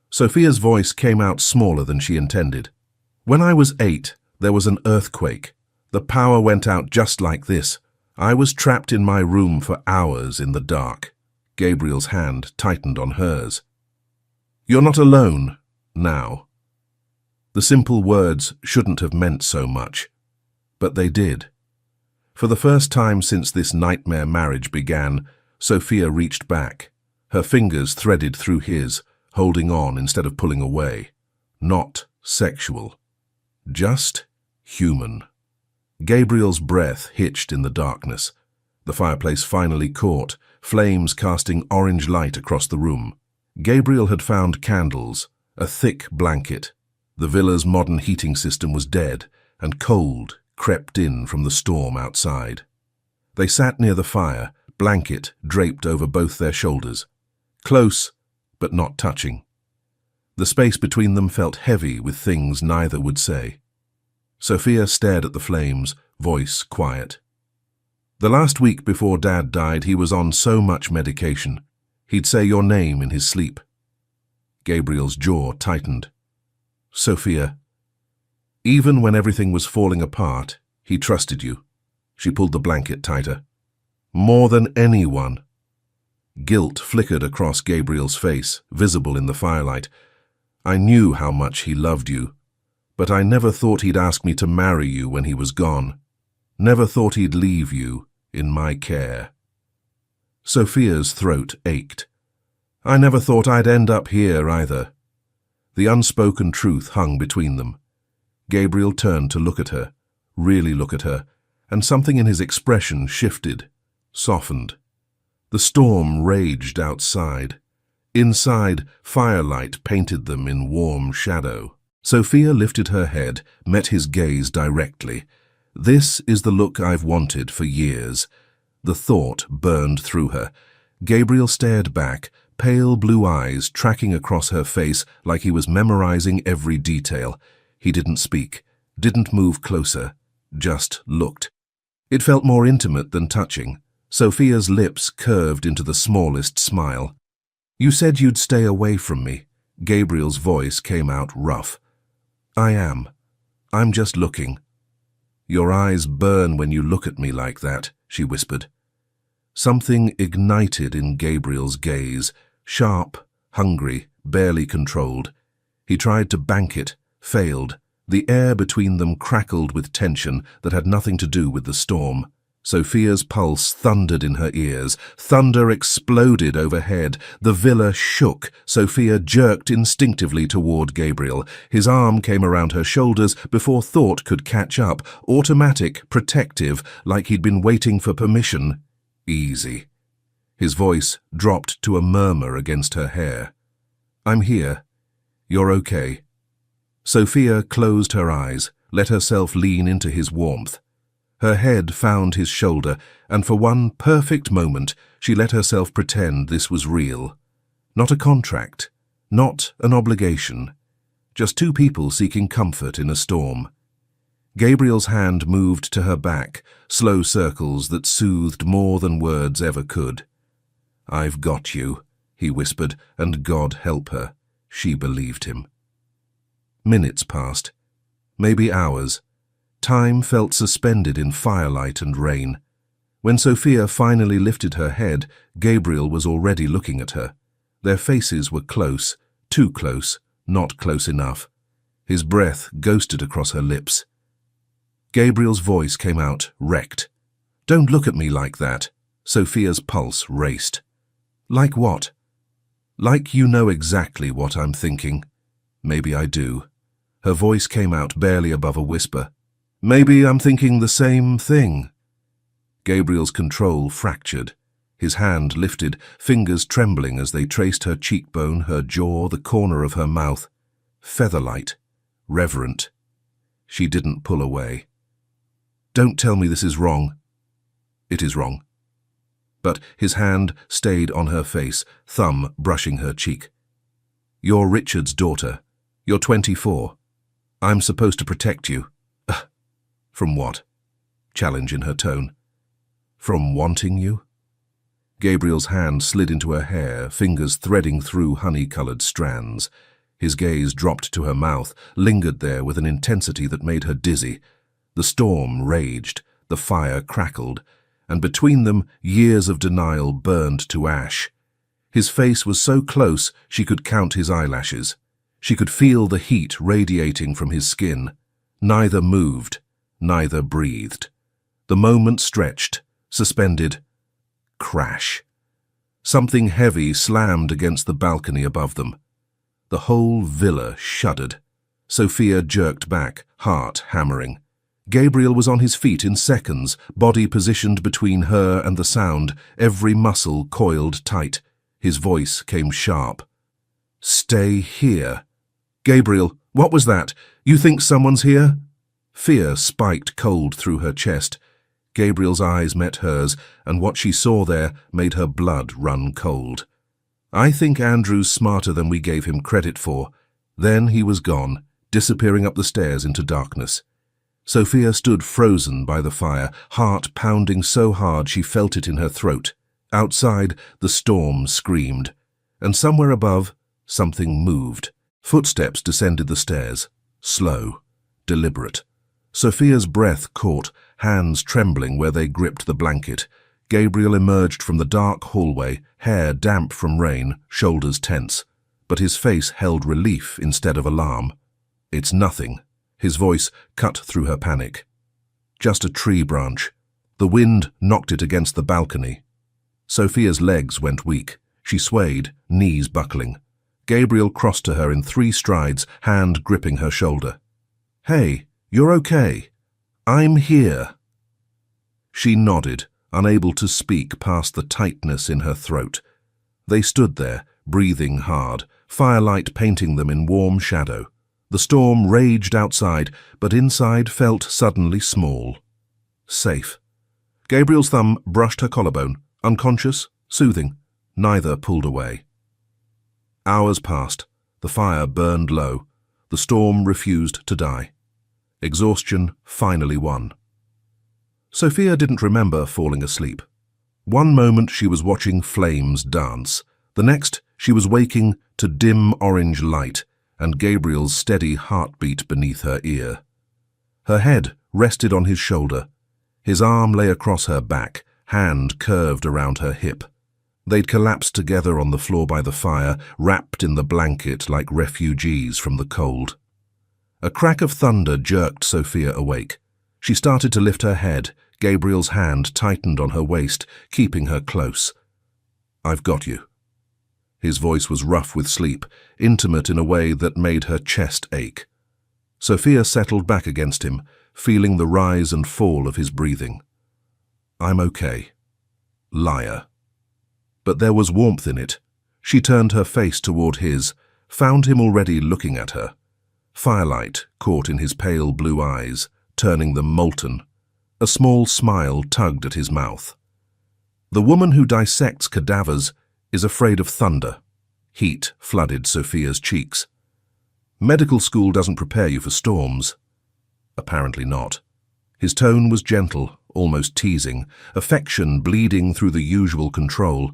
Sophia's voice came out smaller than she intended. When I was 8, there was an earthquake. The power went out just like this. I was trapped in my room for hours in the dark. Gabriel's hand tightened on hers. You're not alone, now. The simple words shouldn't have meant so much, but they did. For the first time since this nightmare marriage began, Sophia reached back. Her fingers threaded through his, holding on instead of pulling away. Not sexual. Just human. Gabriel's breath hitched in the darkness. The fireplace finally caught, flames casting orange light across the room. Gabriel had found candles, a thick blanket. The villa's modern heating system was dead, and cold crept in from the storm outside. They sat near the fire, blanket draped over both their shoulders. Close, but not touching. The space between them felt heavy with things neither would say. Sophia stared at the flames, voice quiet. The last week before Dad died, he was on so much medication. He'd say your name in his sleep. Gabriel's jaw tightened. Sophia. Even when everything was falling apart, he trusted you. She pulled the blanket tighter. More than anyone. Guilt flickered across Gabriel's face, visible in the firelight. I knew how much he loved you, but I never thought he'd ask me to marry you when he was gone. Never thought he'd leave you in my care. Sophia's throat ached. I never thought I'd end up here either. The unspoken truth hung between them. Gabriel turned to look at her, really look at her, and something in his expression shifted, softened. The storm raged outside. Inside, firelight painted them in warm shadow. Sophia lifted her head, met his gaze directly. This is the look I've wanted for years. The thought burned through her. Gabriel stared back, pale blue eyes tracking across her face like he was memorizing every detail. He didn't speak, didn't move closer, just looked. It felt more intimate than touching. Sophia's lips curved into the smallest smile. You said you'd stay away from me. Gabriel's voice came out rough. I am. I'm just looking. Your eyes burn when you look at me like that, she whispered. Something ignited in Gabriel's gaze, sharp, hungry, barely controlled. He tried to bank it, failed. The air between them crackled with tension that had nothing to do with the storm. Sophia's pulse thundered in her ears. Thunder exploded overhead. The villa shook. Sophia jerked instinctively toward Gabriel. His arm came around her shoulders before thought could catch up. Automatic, protective, like he'd been waiting for permission. Easy. His voice dropped to a murmur against her hair. I'm here. You're okay. Sophia closed her eyes, let herself lean into his warmth. Her head found his shoulder, and for one perfect moment she let herself pretend this was real. Not a contract, not an obligation, just two people seeking comfort in a storm. Gabriel's hand moved to her back, slow circles that soothed more than words ever could. I've got you, he whispered, and God help her. She believed him. Minutes passed, maybe hours. Time felt suspended in firelight and rain. When Sophia finally lifted her head, Gabriel was already looking at her. Their faces were close, too close, not close enough. His breath ghosted across her lips. Gabriel's voice came out, wrecked. Don't look at me like that. Sophia's pulse raced. Like what? Like you know exactly what I'm thinking. Maybe I do. Her voice came out barely above a whisper. Maybe I'm thinking the same thing. Gabriel's control fractured. His hand lifted, fingers trembling as they traced her cheekbone, her jaw, the corner of her mouth. Featherlight. Reverent. She didn't pull away. Don't tell me this is wrong. It is wrong. But his hand stayed on her face, thumb brushing her cheek. You're Richard's daughter. You're 24. I'm supposed to protect you. From what? Challenge in her tone. From wanting you? Gabriel's hand slid into her hair, fingers threading through honey-colored strands. His gaze dropped to her mouth, lingered there with an intensity that made her dizzy. The storm raged, the fire crackled, and between them years of denial burned to ash. His face was so close she could count his eyelashes. She could feel the heat radiating from his skin. Neither moved, neither breathed. The moment stretched, suspended. Crash. Something heavy slammed against the balcony above them. The whole villa shuddered. Sophia jerked back, heart hammering. Gabriel was on his feet in seconds, body positioned between her and the sound, every muscle coiled tight. His voice came sharp. "Stay here." "Gabriel, what was that? You think someone's here?" Fear spiked cold through her chest. Gabriel's eyes met hers, and what she saw there made her blood run cold. "I think Andrew's smarter than we gave him credit for." Then he was gone, disappearing up the stairs into darkness. Sophia stood frozen by the fire, heart pounding so hard she felt it in her throat. Outside, the storm screamed, and somewhere above, something moved. Footsteps descended the stairs, slow, deliberate. Sophia's breath caught, hands trembling where they gripped the blanket. Gabriel emerged from the dark hallway, hair damp from rain, shoulders tense, but his face held relief instead of alarm. "It's nothing." His voice cut through her panic. "Just a tree branch." The wind knocked it against the balcony. Sophia's legs went weak. She swayed, knees buckling. Gabriel crossed to her in 3 strides, hand gripping her shoulder. "Hey, you're okay. I'm here." She nodded, unable to speak past the tightness in her throat. They stood there, breathing hard, firelight painting them in warm shadow. The storm raged outside, but inside felt suddenly small. Safe. Gabriel's thumb brushed her collarbone, unconscious, soothing. Neither pulled away. Hours passed. The fire burned low. The storm refused to die. Exhaustion finally won. Sophia didn't remember falling asleep. One moment she was watching flames dance. The next she was waking to dim orange light and Gabriel's steady heartbeat beneath her ear. Her head rested on his shoulder. His arm lay across her back, hand curved around her hip. They'd collapsed together on the floor by the fire, wrapped in the blanket like refugees from the cold. A crack of thunder jerked Sophia awake. She started to lift her head. Gabriel's hand tightened on her waist, keeping her close. "I've got you." His voice was rough with sleep, intimate in a way that made her chest ache. Sophia settled back against him, feeling the rise and fall of his breathing. "I'm okay." Liar. But there was warmth in it. She turned her face toward his, found him already looking at her. Firelight caught in his pale blue eyes, turning them molten. A small smile tugged at his mouth. The woman who dissects cadavers is afraid of thunder. Heat flooded Sophia's cheeks. Medical school doesn't prepare you for storms. Apparently not. His tone was gentle, almost teasing, affection bleeding through the usual control.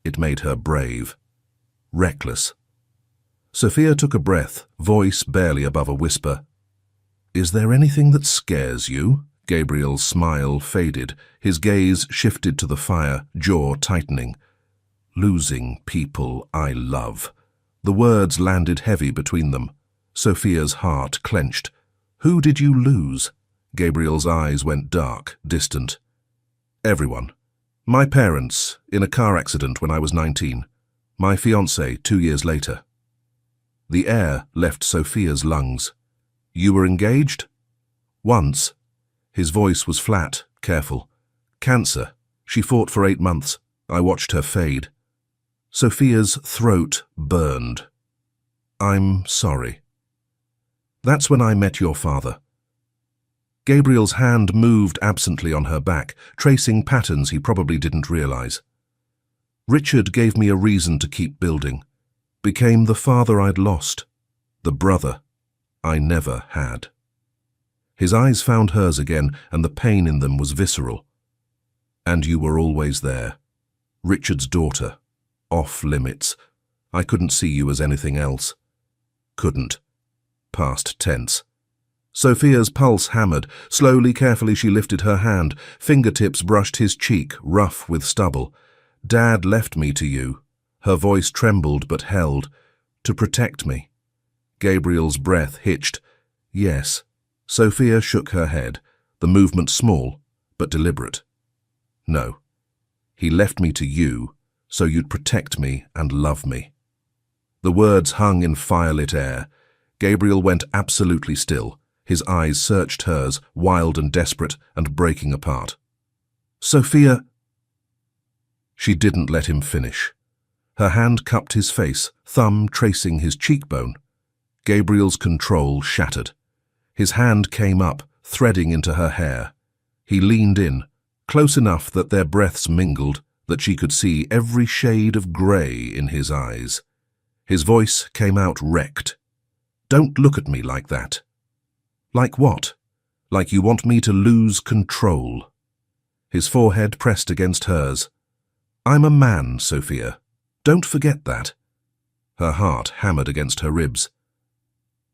It made her brave. Reckless. Sophia took a breath, voice barely above a whisper. "Is there anything that scares you?" Gabriel's smile faded. His gaze shifted to the fire, jaw tightening. "Losing people I love." The words landed heavy between them. Sophia's heart clenched. "Who did you lose?" Gabriel's eyes went dark, distant. "Everyone. My parents, in a car accident when I was 19. My fiancé 2 years later." The air left Sophia's lungs. "You were engaged?" "Once." His voice was flat, careful. "Cancer. She fought for 8 months. I watched her fade." Sophia's throat burned. "I'm sorry." "That's when I met your father." Gabriel's hand moved absently on her back, tracing patterns he probably didn't realize. "Richard gave me a reason to keep building. Became the father I'd lost, the brother I never had." His eyes found hers again, and the pain in them was visceral. "And you were always there. Richard's daughter. Off limits. I couldn't see you as anything else." "Couldn't." Past tense. Sophia's pulse hammered. Slowly, carefully she lifted her hand. Fingertips brushed his cheek, rough with stubble. "Dad left me to you." Her voice trembled but held. "To protect me." Gabriel's breath hitched. "Yes." Sophia shook her head, the movement small but deliberate. "No. He left me to you so you'd protect me and love me." The words hung in firelit air. Gabriel went absolutely still. His eyes searched hers, wild and desperate and breaking apart. "Sophia—" She didn't let him finish. Her hand cupped his face, thumb tracing his cheekbone. Gabriel's control shattered. His hand came up, threading into her hair. He leaned in, close enough that their breaths mingled, that she could see every shade of grey in his eyes. His voice came out wrecked. "Don't look at me like that." "Like what?" "Like you want me to lose control." His forehead pressed against hers. "I'm a man, Sophia. Don't forget that." Her heart hammered against her ribs.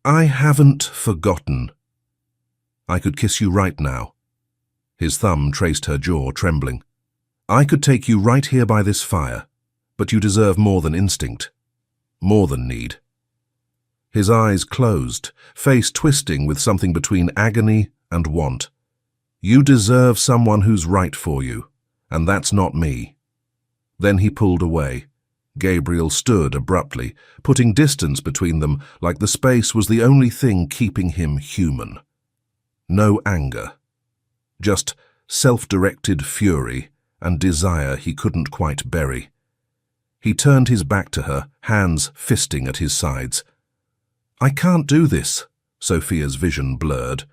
"I haven't forgotten. I could kiss you right now." His thumb traced her jaw, trembling. "I could take you right here by this fire, but you deserve more than instinct, more than need." His eyes closed, face twisting with something between agony and want. "You deserve someone who's right for you, and that's not me." Then he pulled away. Gabriel stood abruptly, putting distance between them like the space was the only thing keeping him human. No anger, just self-directed fury and desire he couldn't quite bury. He turned his back to her, hands fisting at his sides. "I can't do this," Sophia's vision blurred.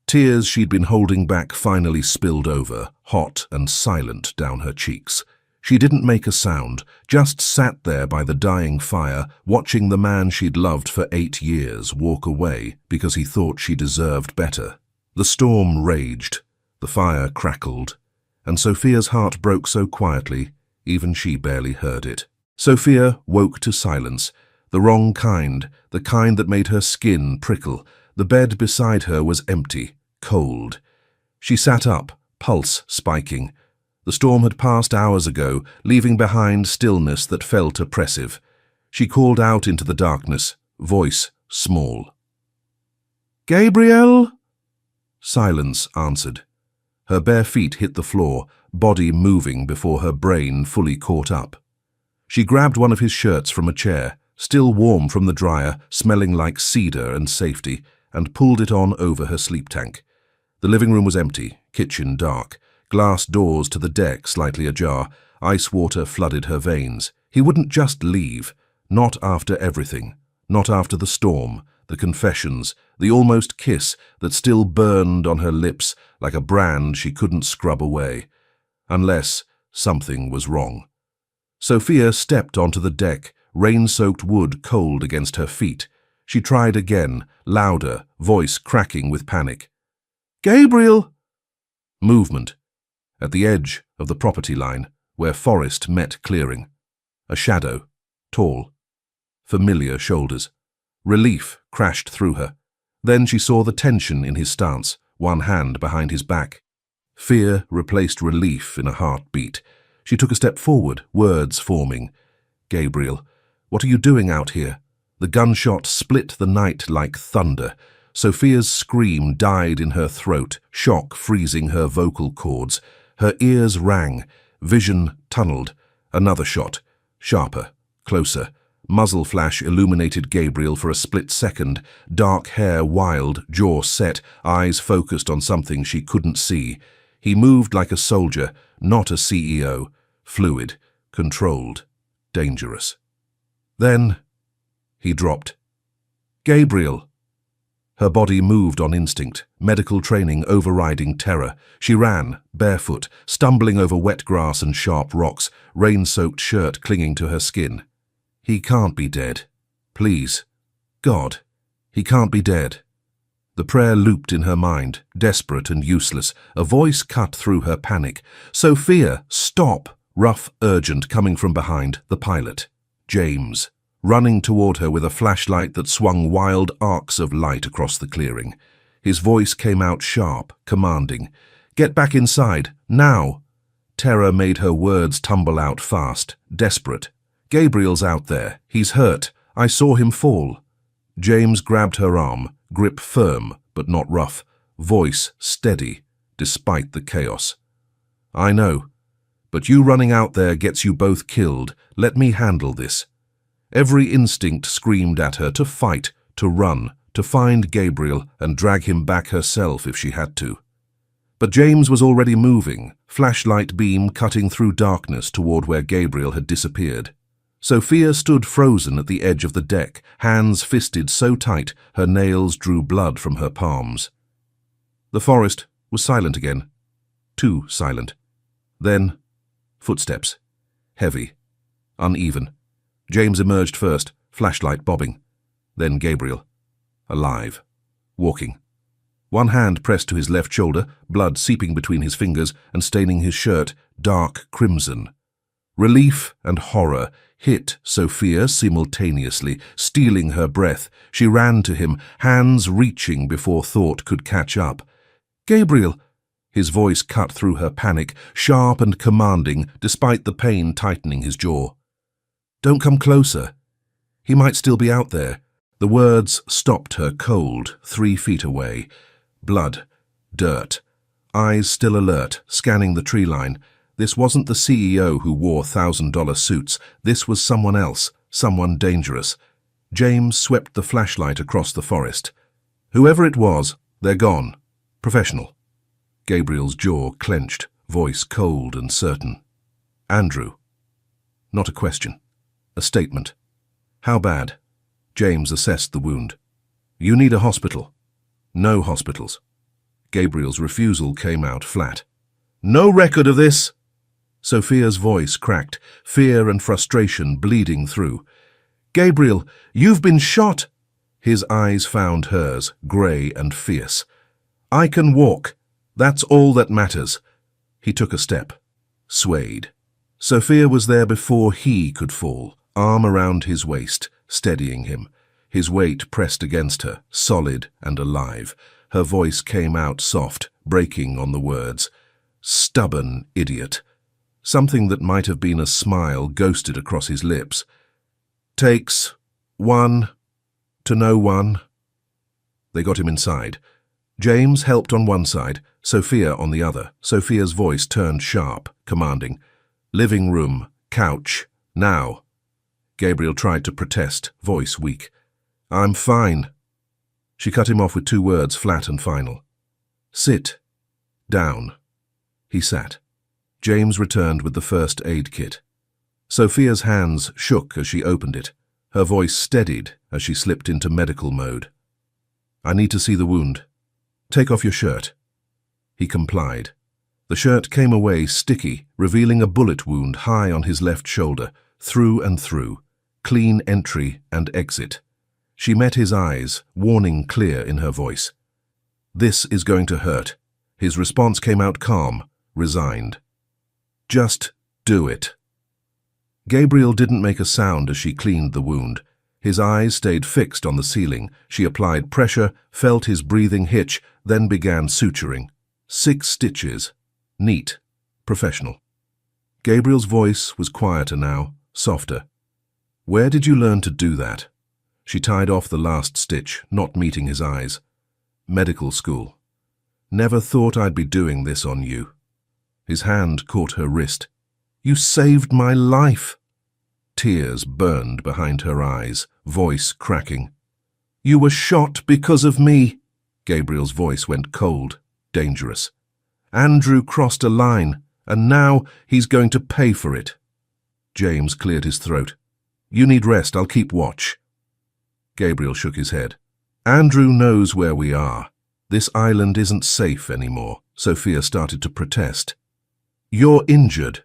Tears she'd been holding back finally spilled over, hot and silent down her cheeks. She didn't make a sound, just sat there by the dying fire, watching the man she'd loved for 8 years walk away because he thought she deserved better. The storm raged, the fire crackled, and Sophia's heart broke so quietly, even she barely heard it. Sophia woke to silence, the wrong kind, the kind that made her skin prickle. The bed beside her was empty, cold. She sat up, pulse spiking. The storm had passed hours ago, leaving behind stillness that felt oppressive. She called out into the darkness, voice small. "Gabriel?" Silence answered. Her bare feet hit the floor, body moving before her brain fully caught up. She grabbed one of his shirts from a chair, still warm from the dryer, smelling like cedar and safety, and pulled it on over her sleep tank. The living room was empty, kitchen dark, glass doors to the deck slightly ajar, ice water flooded her veins. He wouldn't just leave, not after everything, not after the storm, the confessions, the almost kiss that still burned on her lips like a brand she couldn't scrub away. Unless something was wrong. Sophia stepped onto the deck, rain-soaked wood cold against her feet. She tried again, louder, voice cracking with panic. "Gabriel!" Movement. At the edge of the property line, where forest met clearing. A shadow, tall. Familiar shoulders. Relief crashed through her. Then she saw the tension in his stance, one hand behind his back. Fear replaced relief in a heartbeat. She took a step forward, words forming. "Gabriel, what are you doing out here?" The gunshot split the night like thunder. Sophia's scream died in her throat, shock freezing her vocal cords. Her ears rang, vision tunneled. Another shot, sharper, closer. Muzzle flash illuminated Gabriel for a split second, dark hair wild, jaw set, eyes focused on something she couldn't see. He moved like a soldier, not a CEO, fluid, controlled, dangerous. Then he dropped. "Gabriel!" Her body moved on instinct, medical training overriding terror. She ran, barefoot, stumbling over wet grass and sharp rocks, rain-soaked shirt clinging to her skin. "He can't be dead. Please. God, he can't be dead." The prayer looped in her mind, desperate and useless. A voice cut through her panic. "Sophia, stop!" Rough, urgent, coming from behind, the pilot. James, running toward her with a flashlight that swung wild arcs of light across the clearing. His voice came out sharp, commanding. "Get back inside, now!" Terror made her words tumble out fast, desperate. "Gabriel's out there. He's hurt. I saw him fall." James grabbed her arm, grip firm but not rough, voice steady despite the chaos. "I know, but you running out there gets you both killed. Let me handle this." Every instinct screamed at her to fight, to run, to find Gabriel and drag him back herself if she had to. But James was already moving, flashlight beam cutting through darkness toward where Gabriel had disappeared. Sophia stood frozen at the edge of the deck, hands fisted so tight her nails drew blood from her palms. The forest was silent again. Too silent. Then, footsteps. Heavy. Uneven. James emerged first, flashlight bobbing. Then Gabriel. Alive. Walking. One hand pressed to his left shoulder, blood seeping between his fingers and staining his shirt, dark crimson. Relief and horror hit Sophia simultaneously, stealing her breath. She ran to him, hands reaching before thought could catch up. "Gabriel!" His voice cut through her panic, sharp and commanding, despite the pain tightening his jaw. "Don't come closer. He might still be out there." The words stopped her cold, 3 feet away. Blood. Dirt. Eyes still alert, scanning the tree line. This wasn't the CEO who wore $1,000 suits. This was someone else, someone dangerous. James swept the flashlight across the forest. "Whoever it was, they're gone. Professional." Gabriel's jaw clenched, voice cold and certain. "Andrew." Not a question. A statement. "How bad?" James assessed the wound. "You need a hospital." "No hospitals." Gabriel's refusal came out flat. "No record of this." Sophia's voice cracked, fear and frustration bleeding through. "Gabriel, you've been shot." His eyes found hers, grey and fierce. "I can walk. That's all that matters." He took a step. Swayed. Sophia was there before he could fall, arm around his waist, steadying him. His weight pressed against her, solid and alive. Her voice came out soft, breaking on the words. "Stubborn idiot." Something that might have been a smile ghosted across his lips. "Takes one to know one." They got him inside. James helped on one side, Sophia on the other. Sophia's voice turned sharp, commanding. "Living room, couch, now." Gabriel tried to protest, voice weak. "I'm fine." She cut him off with 2 words, flat and final. "Sit. Down." He sat. James returned with the first aid kit. Sophia's hands shook as she opened it. Her voice steadied as she slipped into medical mode. "I need to see the wound. Take off your shirt." He complied. The shirt came away sticky, revealing a bullet wound high on his left shoulder, through and through. Clean entry and exit. She met his eyes, warning clear in her voice. "This is going to hurt." His response came out calm, resigned. "Just do it." Gabriel didn't make a sound as she cleaned the wound. His eyes stayed fixed on the ceiling. She applied pressure, felt his breathing hitch, then began suturing. 6 stitches. Neat. Professional. Gabriel's voice was quieter now, softer. "Where did you learn to do that?" She tied off the last stitch, not meeting his eyes. "Medical school." "Never thought I'd be doing this on you." His hand caught her wrist. "You saved my life." Tears burned behind her eyes, voice cracking. "You were shot because of me." Gabriel's voice went cold, dangerous. "Andrew crossed a line, and now he's going to pay for it." James cleared his throat. "You need rest, I'll keep watch." Gabriel shook his head. "Andrew knows where we are. This island isn't safe anymore." Sophia started to protest. "You're injured."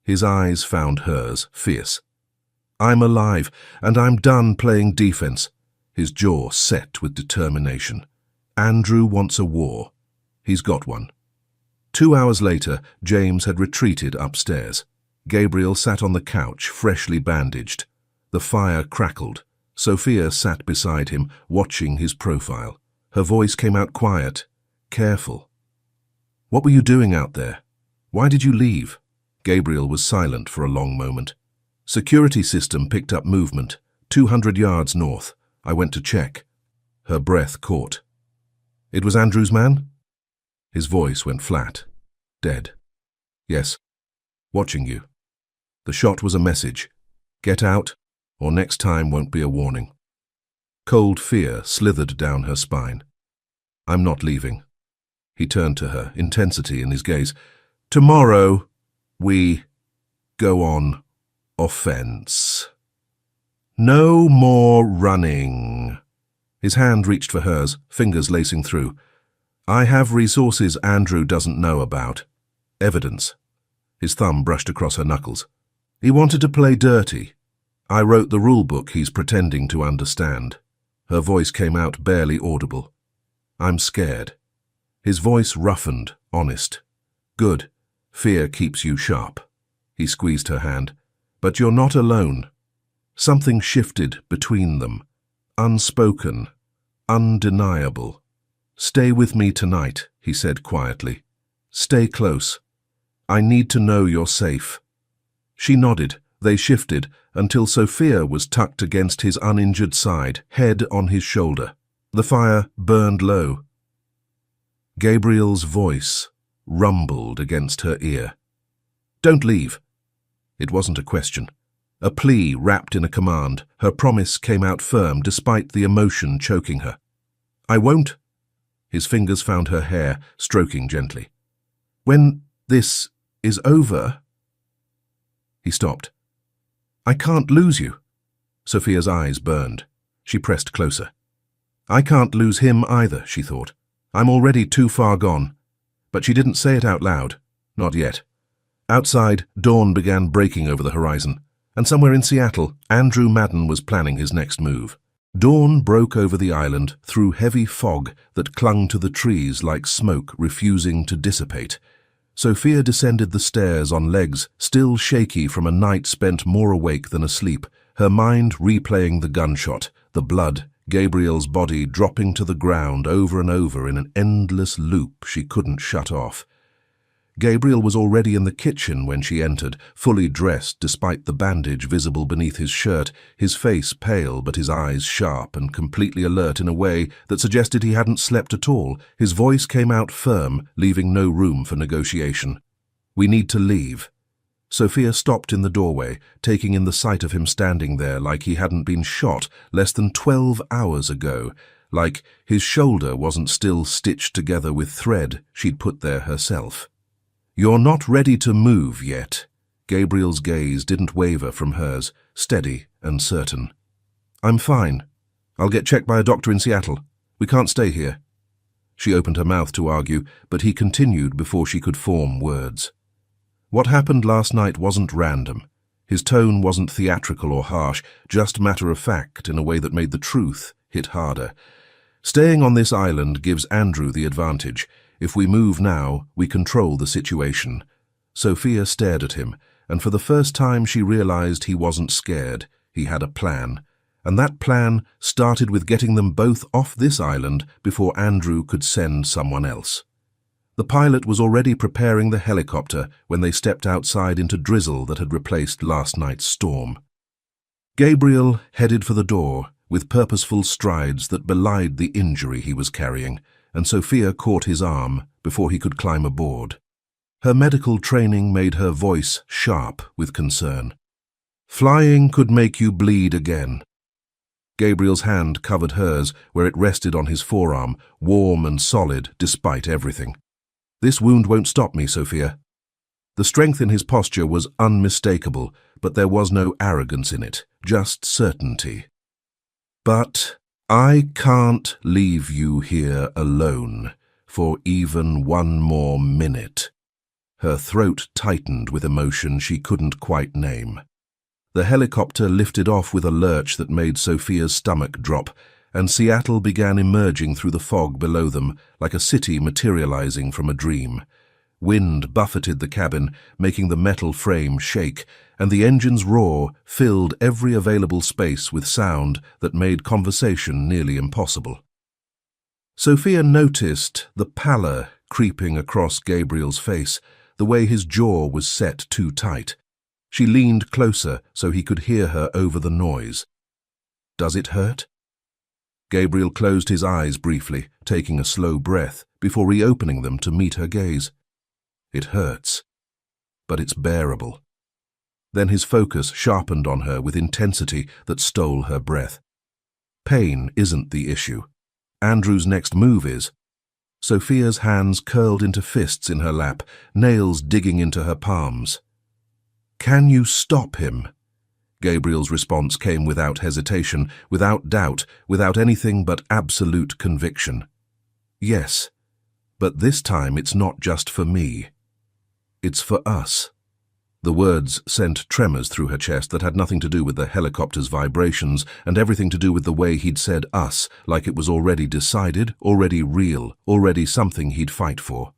His eyes found hers, fierce. "I'm alive, and I'm done playing defense." His jaw set with determination. "Andrew wants a war. He's got one." 2 hours later, James had retreated upstairs. Gabriel sat on the couch, freshly bandaged. The fire crackled. Sophia sat beside him, watching his profile. Her voice came out quiet, careful. "What were you doing out there? Why did you leave?" Gabriel was silent for a long moment. "Security system picked up movement, 200 yards north. I went to check." Her breath caught. "It was Andrew's man?" His voice went flat. "Dead." "Yes. Watching you." The shot was a message. Get out, or next time won't be a warning. Cold fear slithered down her spine. "I'm not leaving." He turned to her, intensity in his gaze. "Tomorrow, we go on offense. No more running." His hand reached for hers, fingers lacing through. "I have resources Andrew doesn't know about. Evidence." His thumb brushed across her knuckles. "He wanted to play dirty. I wrote the rule book he's pretending to understand." Her voice came out barely audible. "I'm scared." His voice roughened, honest. "Good. Fear keeps you sharp." He squeezed her hand. "But you're not alone." Something shifted between them. Unspoken. Undeniable. "Stay with me tonight," he said quietly. "Stay close. I need to know you're safe." She nodded. They shifted until Sophia was tucked against his uninjured side, head on his shoulder. The fire burned low. Gabriel's voice rumbled against her ear. "Don't leave." It wasn't a question. A plea wrapped in a command. Her promise came out firm despite the emotion choking her. "I won't." His fingers found her hair, stroking gently. "When this is over..." He stopped. "I can't lose you." Sophia's eyes burned. She pressed closer. "I can't lose him either," she thought. "I'm already too far gone." But she didn't say it out loud. Not yet. Outside, dawn began breaking over the horizon, and somewhere in Seattle, Andrew Madden was planning his next move. Dawn broke over the island through heavy fog that clung to the trees like smoke refusing to dissipate. Sophia descended the stairs on legs, still shaky from a night spent more awake than asleep, her mind replaying the gunshot, the blood, Gabriel's body dropping to the ground over and over in an endless loop she couldn't shut off. Gabriel was already in the kitchen when she entered, fully dressed despite the bandage visible beneath his shirt, his face pale but his eyes sharp and completely alert in a way that suggested he hadn't slept at all. His voice came out firm, leaving no room for negotiation. "We need to leave." Sophia stopped in the doorway, taking in the sight of him standing there like he hadn't been shot less than 12 hours ago, like his shoulder wasn't still stitched together with thread she'd put there herself. "You're not ready to move yet." Gabriel's gaze didn't waver from hers, steady and certain. "I'm fine. I'll get checked by a doctor in Seattle. We can't stay here." She opened her mouth to argue, but he continued before she could form words. What happened last night wasn't random. His tone wasn't theatrical or harsh, just matter-of-fact in a way that made the truth hit harder. "Staying on this island gives Andrew the advantage. If we move now, we control the situation." Sophia stared at him, and for the first time she realized he wasn't scared. He had a plan. And that plan started with getting them both off this island before Andrew could send someone else. The pilot was already preparing the helicopter when they stepped outside into drizzle that had replaced last night's storm. Gabriel headed for the door with purposeful strides that belied the injury he was carrying, and Sophia caught his arm before he could climb aboard. Her medical training made her voice sharp with concern. "Flying could make you bleed again." Gabriel's hand covered hers where it rested on his forearm, warm and solid despite everything. "This wound won't stop me, Sophia." The strength in his posture was unmistakable, but there was no arrogance in it, just certainty. "But I can't leave you here alone for even one more minute." Her throat tightened with emotion she couldn't quite name. The helicopter lifted off with a lurch that made Sophia's stomach drop, and Seattle began emerging through the fog below them like a city materializing from a dream. Wind buffeted the cabin, making the metal frame shake, and the engine's roar filled every available space with sound that made conversation nearly impossible. Sophia noticed the pallor creeping across Gabriel's face, the way his jaw was set too tight. She leaned closer so he could hear her over the noise. "Does it hurt?" Gabriel closed his eyes briefly, taking a slow breath, before reopening them to meet her gaze. "It hurts, but it's bearable." Then his focus sharpened on her with intensity that stole her breath. "Pain isn't the issue. Andrew's next move is." Sophia's hands curled into fists in her lap, nails digging into her palms. "Can you stop him?" Gabriel's response came without hesitation, without doubt, without anything but absolute conviction. "Yes, but this time it's not just for me. It's for us." The words sent tremors through her chest that had nothing to do with the helicopter's vibrations and everything to do with the way he'd said us, like it was already decided, already real, already something he'd fight for.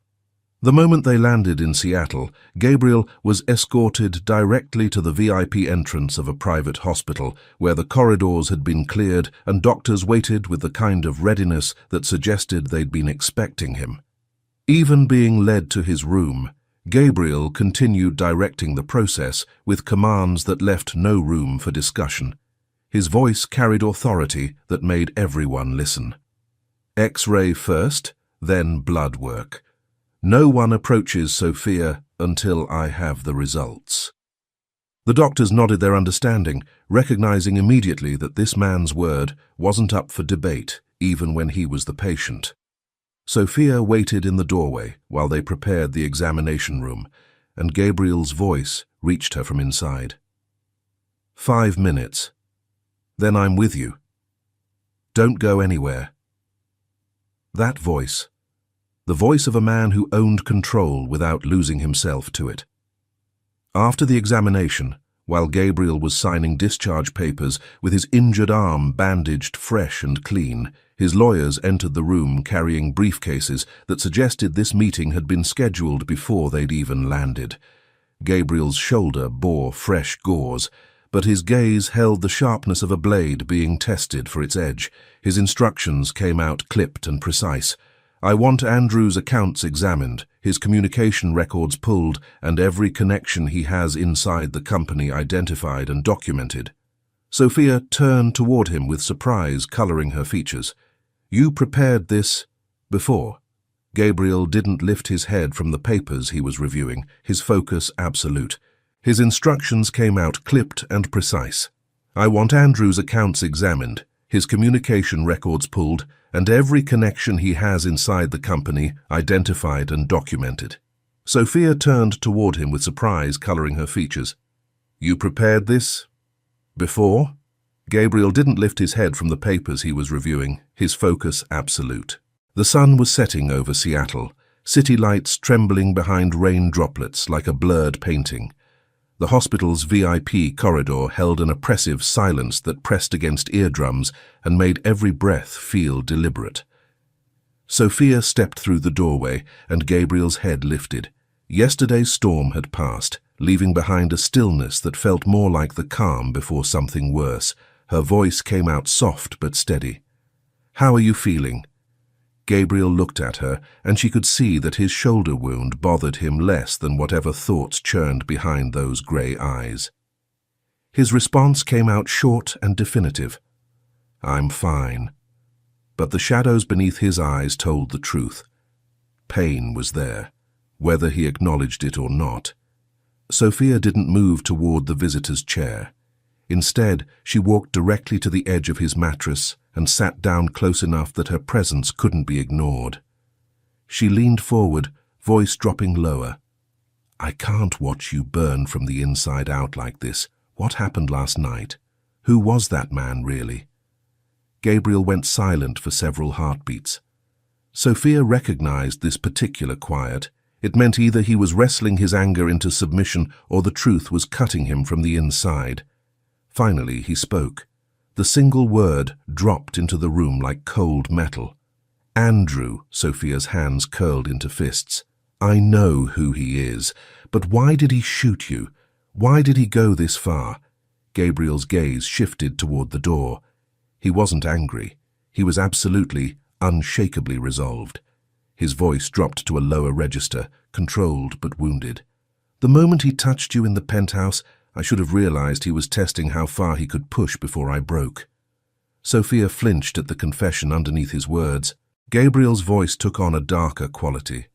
The moment they landed in Seattle, Gabriel was escorted directly to the VIP entrance of a private hospital, where the corridors had been cleared and doctors waited with the kind of readiness that suggested they'd been expecting him. Even being led to his room, Gabriel continued directing the process with commands that left no room for discussion. His voice carried authority that made everyone listen. "X-ray first, then blood work. No one approaches Sophia until I have the results." The doctors nodded their understanding, recognizing immediately that this man's word wasn't up for debate, even when he was the patient. Sophia waited in the doorway while they prepared the examination room, and Gabriel's voice reached her from inside. 5 minutes. Then I'm with you. Don't go anywhere." That voice. The voice of a man who owned control without losing himself to it. After the examination, while Gabriel was signing discharge papers with his injured arm bandaged fresh and clean, his lawyers entered the room carrying briefcases that suggested this meeting had been scheduled before they'd even landed. Gabriel's shoulder bore fresh gauze, but his gaze held the sharpness of a blade being tested for its edge. His instructions came out clipped and precise. "I want Andrew's accounts examined, his communication records pulled, and every connection he has inside the company identified and documented." Sophia turned toward him with surprise coloring her features. "You prepared this before?" Gabriel didn't lift his head from the papers he was reviewing, his focus absolute. His instructions came out clipped and precise. "I want Andrew's accounts examined, his communication records pulled, and every connection he has inside the company identified and documented." Sophia turned toward him with surprise coloring her features. "You prepared this before?" Gabriel didn't lift his head from the papers he was reviewing, his focus absolute. The sun was setting over Seattle, city lights trembling behind rain droplets like a blurred painting. The hospital's VIP corridor held an oppressive silence that pressed against eardrums and made every breath feel deliberate. Sophia stepped through the doorway, and Gabriel's head lifted. Yesterday's storm had passed, leaving behind a stillness that felt more like the calm before something worse. Her voice came out soft but steady. "How are you feeling?" Gabriel looked at her, and she could see that his shoulder wound bothered him less than whatever thoughts churned behind those grey eyes. His response came out short and definitive. "I'm fine." But the shadows beneath his eyes told the truth. Pain was there, whether he acknowledged it or not. Sophia didn't move toward the visitor's chair. Instead, she walked directly to the edge of his mattress and sat down close enough that her presence couldn't be ignored. She leaned forward, voice dropping lower. "I can't watch you burn from the inside out like this. What happened last night? Who was that man, really?" Gabriel went silent for several heartbeats. Sophia recognized this particular quiet. It meant either he was wrestling his anger into submission or the truth was cutting him from the inside. Finally, he spoke. The single word dropped into the room like cold metal. "Andrew," Sophia's hands curled into fists. "I know who he is, but why did he shoot you? Why did he go this far?" Gabriel's gaze shifted toward the door. He wasn't angry. He was absolutely, unshakably resolved. His voice dropped to a lower register, controlled but wounded. The moment he touched you in the penthouse, I should have realized he was testing how far he could push before I broke. Sophia flinched at the confession underneath his words. Gabriel's voice took on a darker quality.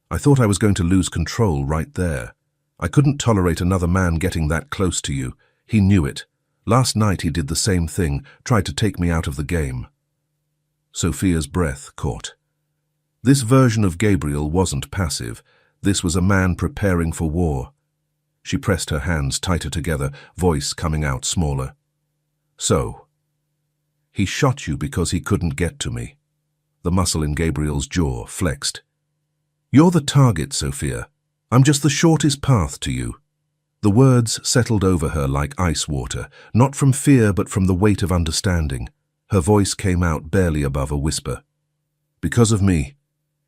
I thought I was going to lose control right there. I couldn't tolerate another man getting that close to you. He knew it. Last night he did the same thing, tried to take me out of the game. Sophia's breath caught. This version of Gabriel wasn't passive. This was a man preparing for war. She pressed her hands tighter together, voice coming out smaller. So, he shot you because he couldn't get to me. The muscle in Gabriel's jaw flexed. You're the target, Sophia. I'm just the shortest path to you. The words settled over her like ice water, not from fear but from the weight of understanding. Her voice came out barely above a whisper. Because of me.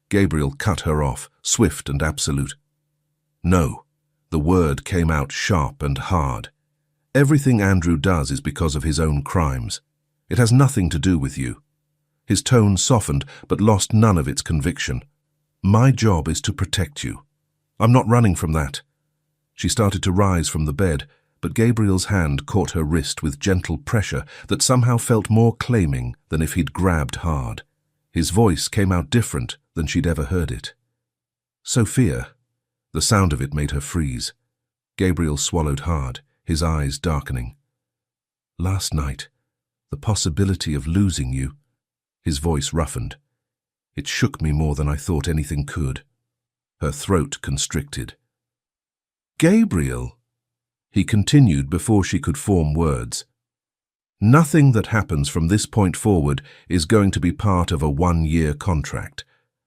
Gabriel cut her off, swift and absolute. No. The word came out sharp and hard. Everything Andrew does is because of his own crimes. It has nothing to do with you. His tone softened, but lost none of its conviction. My job is to protect you. I'm not running from that. She started to rise from the bed, but Gabriel's hand caught her wrist with gentle pressure that somehow felt more claiming than if he'd grabbed hard. His voice came out different than she'd ever heard it. Sophia. The sound of it made her freeze. Gabriel swallowed hard, his eyes darkening. Last night, the possibility of losing you. His voice roughened. It shook me more than I thought anything could. Her throat constricted. Gabriel, he continued before she could form words. Nothing that happens from this point forward is going to be part of a 1-year contract.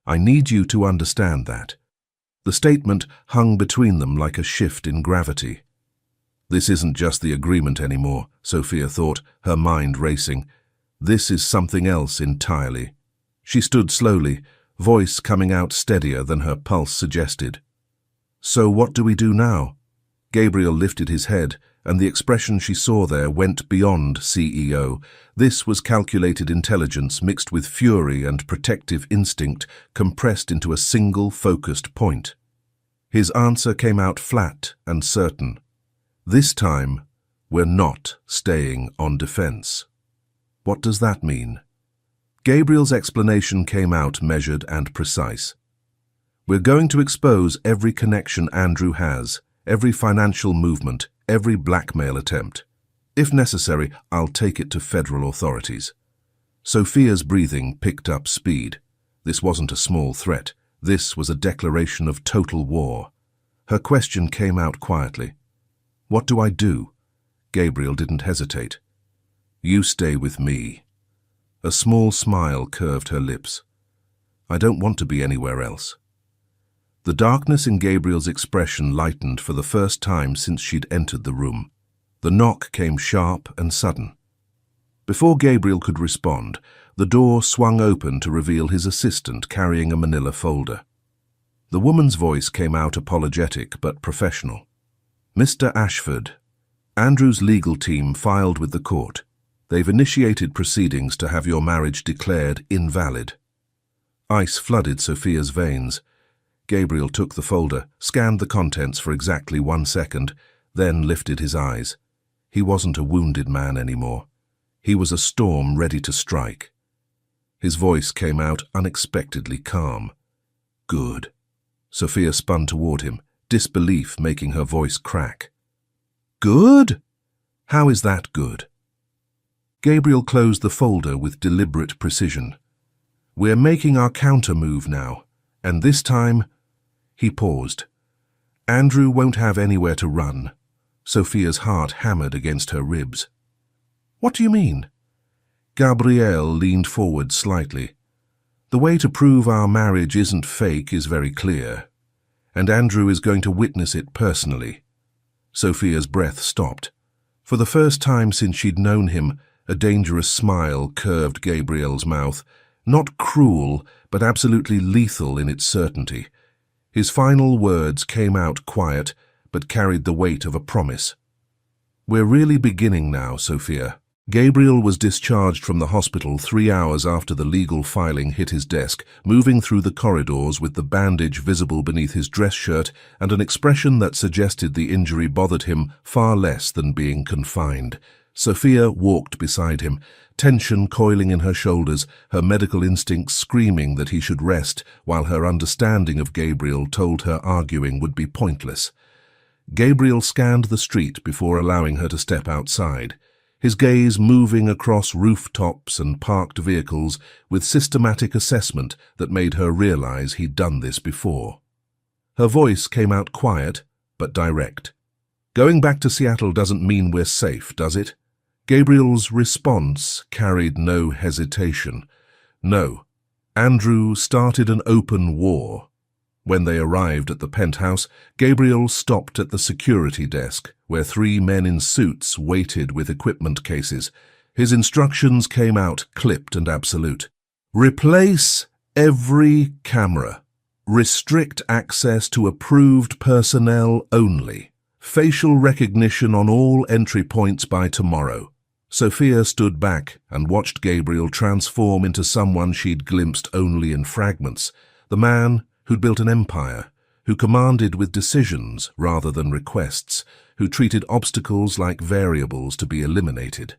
I need you to understand that. The statement hung between them like a shift in gravity. This isn't just the agreement anymore, Sophia thought, her mind racing. This is something else entirely. She stood slowly, voice coming out steadier than her pulse suggested. So what do we do now? Gabriel lifted his head, and the expression she saw there went beyond CEO. This was calculated intelligence mixed with fury and protective instinct compressed into a single focused point. His answer came out flat and certain. This time, we're not staying on defense. What does that mean? Gabriel's explanation came out measured and precise. We're going to expose every connection Andrew has, every financial movement, every blackmail attempt. If necessary, I'll take it to federal authorities. Sophia's breathing picked up speed. This wasn't a small threat. This was a declaration of total war. Her question came out quietly. What do I do? Gabriel didn't hesitate. You stay with me. A small smile curved her lips. I don't want to be anywhere else. The darkness in Gabriel's expression lightened for the first time since she'd entered the room. The knock came sharp and sudden. Before Gabriel could respond, the door swung open to reveal his assistant carrying a manila folder. The woman's voice came out apologetic but professional. Mr. Ashford, Andrew's legal team filed with the court. They've initiated proceedings to have your marriage declared invalid. Ice flooded Sophia's veins. Gabriel took the folder, scanned the contents for exactly 1 second, then lifted his eyes. He wasn't a wounded man anymore. He was a storm ready to strike. His voice came out unexpectedly calm. Good. Sophia spun toward him, disbelief making her voice crack. Good? How is that good? Gabriel closed the folder with deliberate precision. We're making our counter move now, and this time... He paused. Andrew won't have anywhere to run. Sophia's heart hammered against her ribs. What do you mean? Gabrielle leaned forward slightly. The way to prove our marriage isn't fake is very clear, and Andrew is going to witness it personally. Sophia's breath stopped. For the first time since she'd known him, a dangerous smile curved Gabriel's mouth, not cruel, but absolutely lethal in its certainty. His final words came out quiet, but carried the weight of a promise. We're really beginning now, Sophia. Gabriel was discharged from the hospital 3 hours after the legal filing hit his desk, moving through the corridors with the bandage visible beneath his dress shirt and an expression that suggested the injury bothered him far less than being confined. Sophia walked beside him, tension coiling in her shoulders, her medical instincts screaming that he should rest, while her understanding of Gabriel told her arguing would be pointless. Gabriel scanned the street before allowing her to step outside, his gaze moving across rooftops and parked vehicles with systematic assessment that made her realize he'd done this before. Her voice came out quiet, but direct. "Going back to Seattle doesn't mean we're safe, does it?" Gabriel's response carried no hesitation. No. Andrew started an open war. When they arrived at the penthouse, Gabriel stopped at the security desk, where 3 men in suits waited with equipment cases. His instructions came out clipped and absolute. Replace every camera. Restrict access to approved personnel only. Facial recognition on all entry points by tomorrow. Sophia stood back and watched Gabriel transform into someone she'd glimpsed only in fragments. The man who'd built an empire, who commanded with decisions rather than requests, who treated obstacles like variables to be eliminated.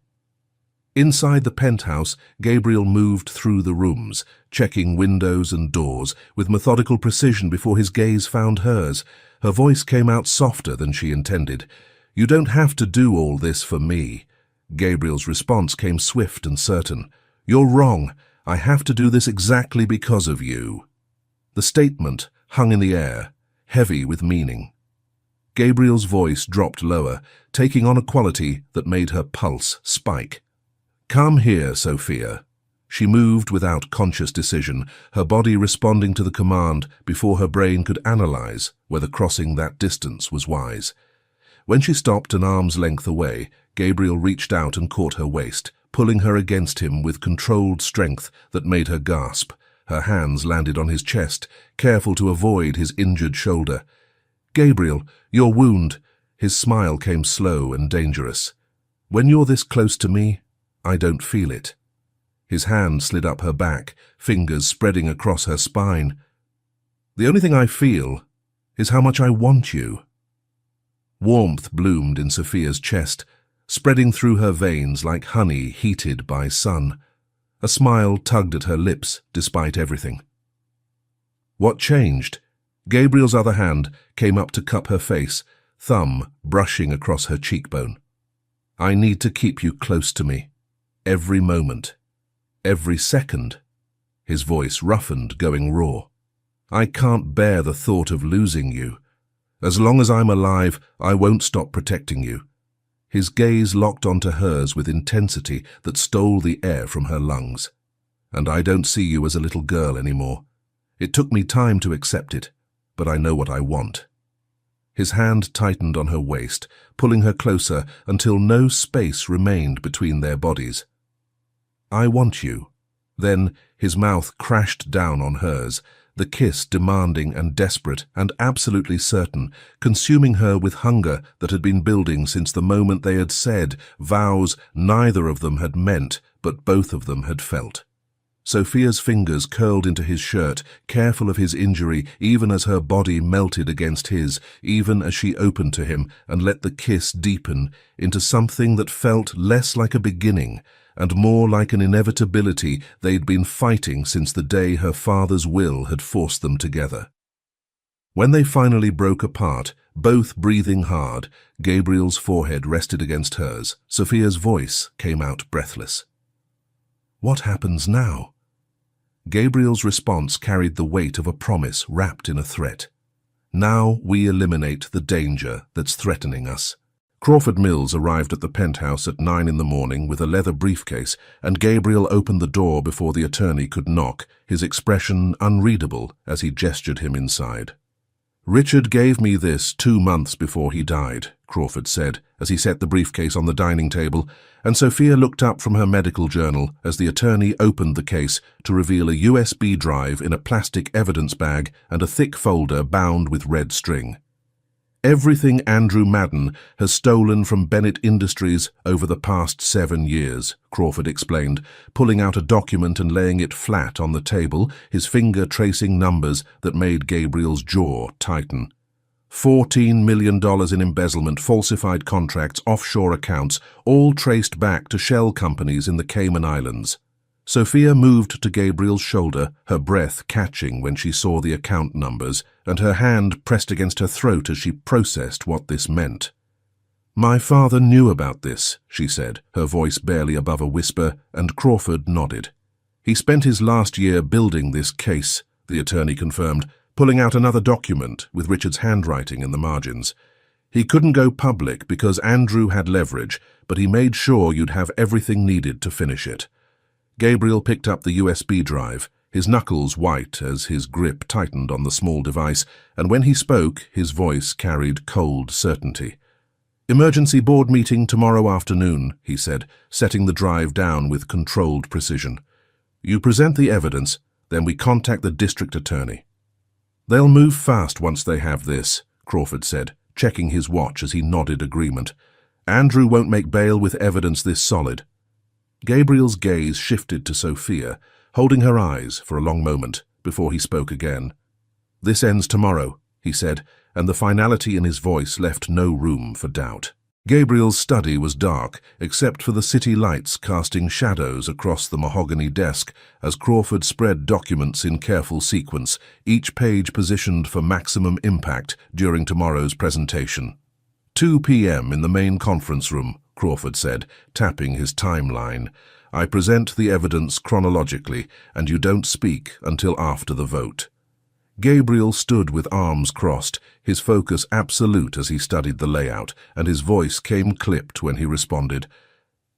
Inside the penthouse, Gabriel moved through the rooms, checking windows and doors with methodical precision before his gaze found hers. Her voice came out softer than she intended. "You don't have to do all this for me." Gabriel's response came swift and certain. "You're wrong. I have to do this exactly because of you." The statement hung in the air, heavy with meaning. Gabriel's voice dropped lower, taking on a quality that made her pulse spike. "Come here, Sophia." She moved without conscious decision, her body responding to the command before her brain could analyze whether crossing that distance was wise. When she stopped an arm's length away, Gabriel reached out and caught her waist, pulling her against him with controlled strength that made her gasp. Her hands landed on his chest, careful to avoid his injured shoulder. "Gabriel, your wound." His smile came slow and dangerous. "When you're this close to me, I don't feel it." His hand slid up her back, fingers spreading across her spine. "The only thing I feel is how much I want you." Warmth bloomed in Sophia's chest, spreading through her veins like honey heated by sun. A smile tugged at her lips despite everything. What changed? Gabriel's other hand came up to cup her face, thumb brushing across her cheekbone. "I need to keep you close to me. Every moment. Every second." His voice roughened, going raw. "I can't bear the thought of losing you. As long as I'm alive, I won't stop protecting you." His gaze locked onto hers with intensity that stole the air from her lungs. "And I don't see you as a little girl anymore. It took me time to accept it, but I know what I want." His hand tightened on her waist, pulling her closer until no space remained between their bodies. "I want you." Then his mouth crashed down on hers, the kiss demanding and desperate and absolutely certain, consuming her with hunger that had been building since the moment they had said vows neither of them had meant, but both of them had felt. Sophia's fingers curled into his shirt, careful of his injury, even as her body melted against his, even as she opened to him and let the kiss deepen into something that felt less like a beginning and more like an inevitability they'd been fighting since the day her father's will had forced them together. When they finally broke apart, both breathing hard, Gabriel's forehead rested against hers. Sophia's voice came out breathless. "What happens now?" Gabriel's response carried the weight of a promise wrapped in a threat. "Now we eliminate the danger that's threatening us." Crawford Mills arrived at the penthouse at 9 in the morning with a leather briefcase, and Gabriel opened the door before the attorney could knock, his expression unreadable as he gestured him inside. "Richard gave me this 2 months before he died," Crawford said as he set the briefcase on the dining table, and Sophia looked up from her medical journal as the attorney opened the case to reveal a USB drive in a plastic evidence bag and a thick folder bound with red string. Everything Andrew Madden has stolen from Bennett Industries over the past 7 years, Crawford explained, pulling out a document and laying it flat on the table, his finger tracing numbers that made Gabriel's jaw tighten. $14 million in embezzlement, falsified contracts, offshore accounts, all traced back to shell companies in the Cayman Islands. Sophia moved to Gabriel's shoulder, her breath catching when she saw the account numbers, and her hand pressed against her throat as she processed what this meant. "My father knew about this," she said, her voice barely above a whisper, and Crawford nodded. "He spent his last year building this case," the attorney confirmed, pulling out another document with Richard's handwriting in the margins. "He couldn't go public because Andrew had leverage, but he made sure you'd have everything needed to finish it." Gabriel picked up the USB drive, his knuckles white as his grip tightened on the small device, and when he spoke, his voice carried cold certainty. "Emergency board meeting tomorrow afternoon," he said, setting the drive down with controlled precision. "You present the evidence, then we contact the district attorney." "They'll move fast once they have this," Crawford said, checking his watch as he nodded agreement. "Andrew won't make bail with evidence this solid." Gabriel's gaze shifted to Sophia, holding her eyes for a long moment before he spoke again. "This ends tomorrow," he said, and the finality in his voice left no room for doubt. Gabriel's study was dark, except for the city lights casting shadows across the mahogany desk as Crawford spread documents in careful sequence, each page positioned for maximum impact during tomorrow's presentation. 2 p.m. in the main conference room, Crawford said, tapping his timeline. "I present the evidence chronologically, and you don't speak until after the vote." Gabriel stood with arms crossed, his focus absolute as he studied the layout, and his voice came clipped when he responded.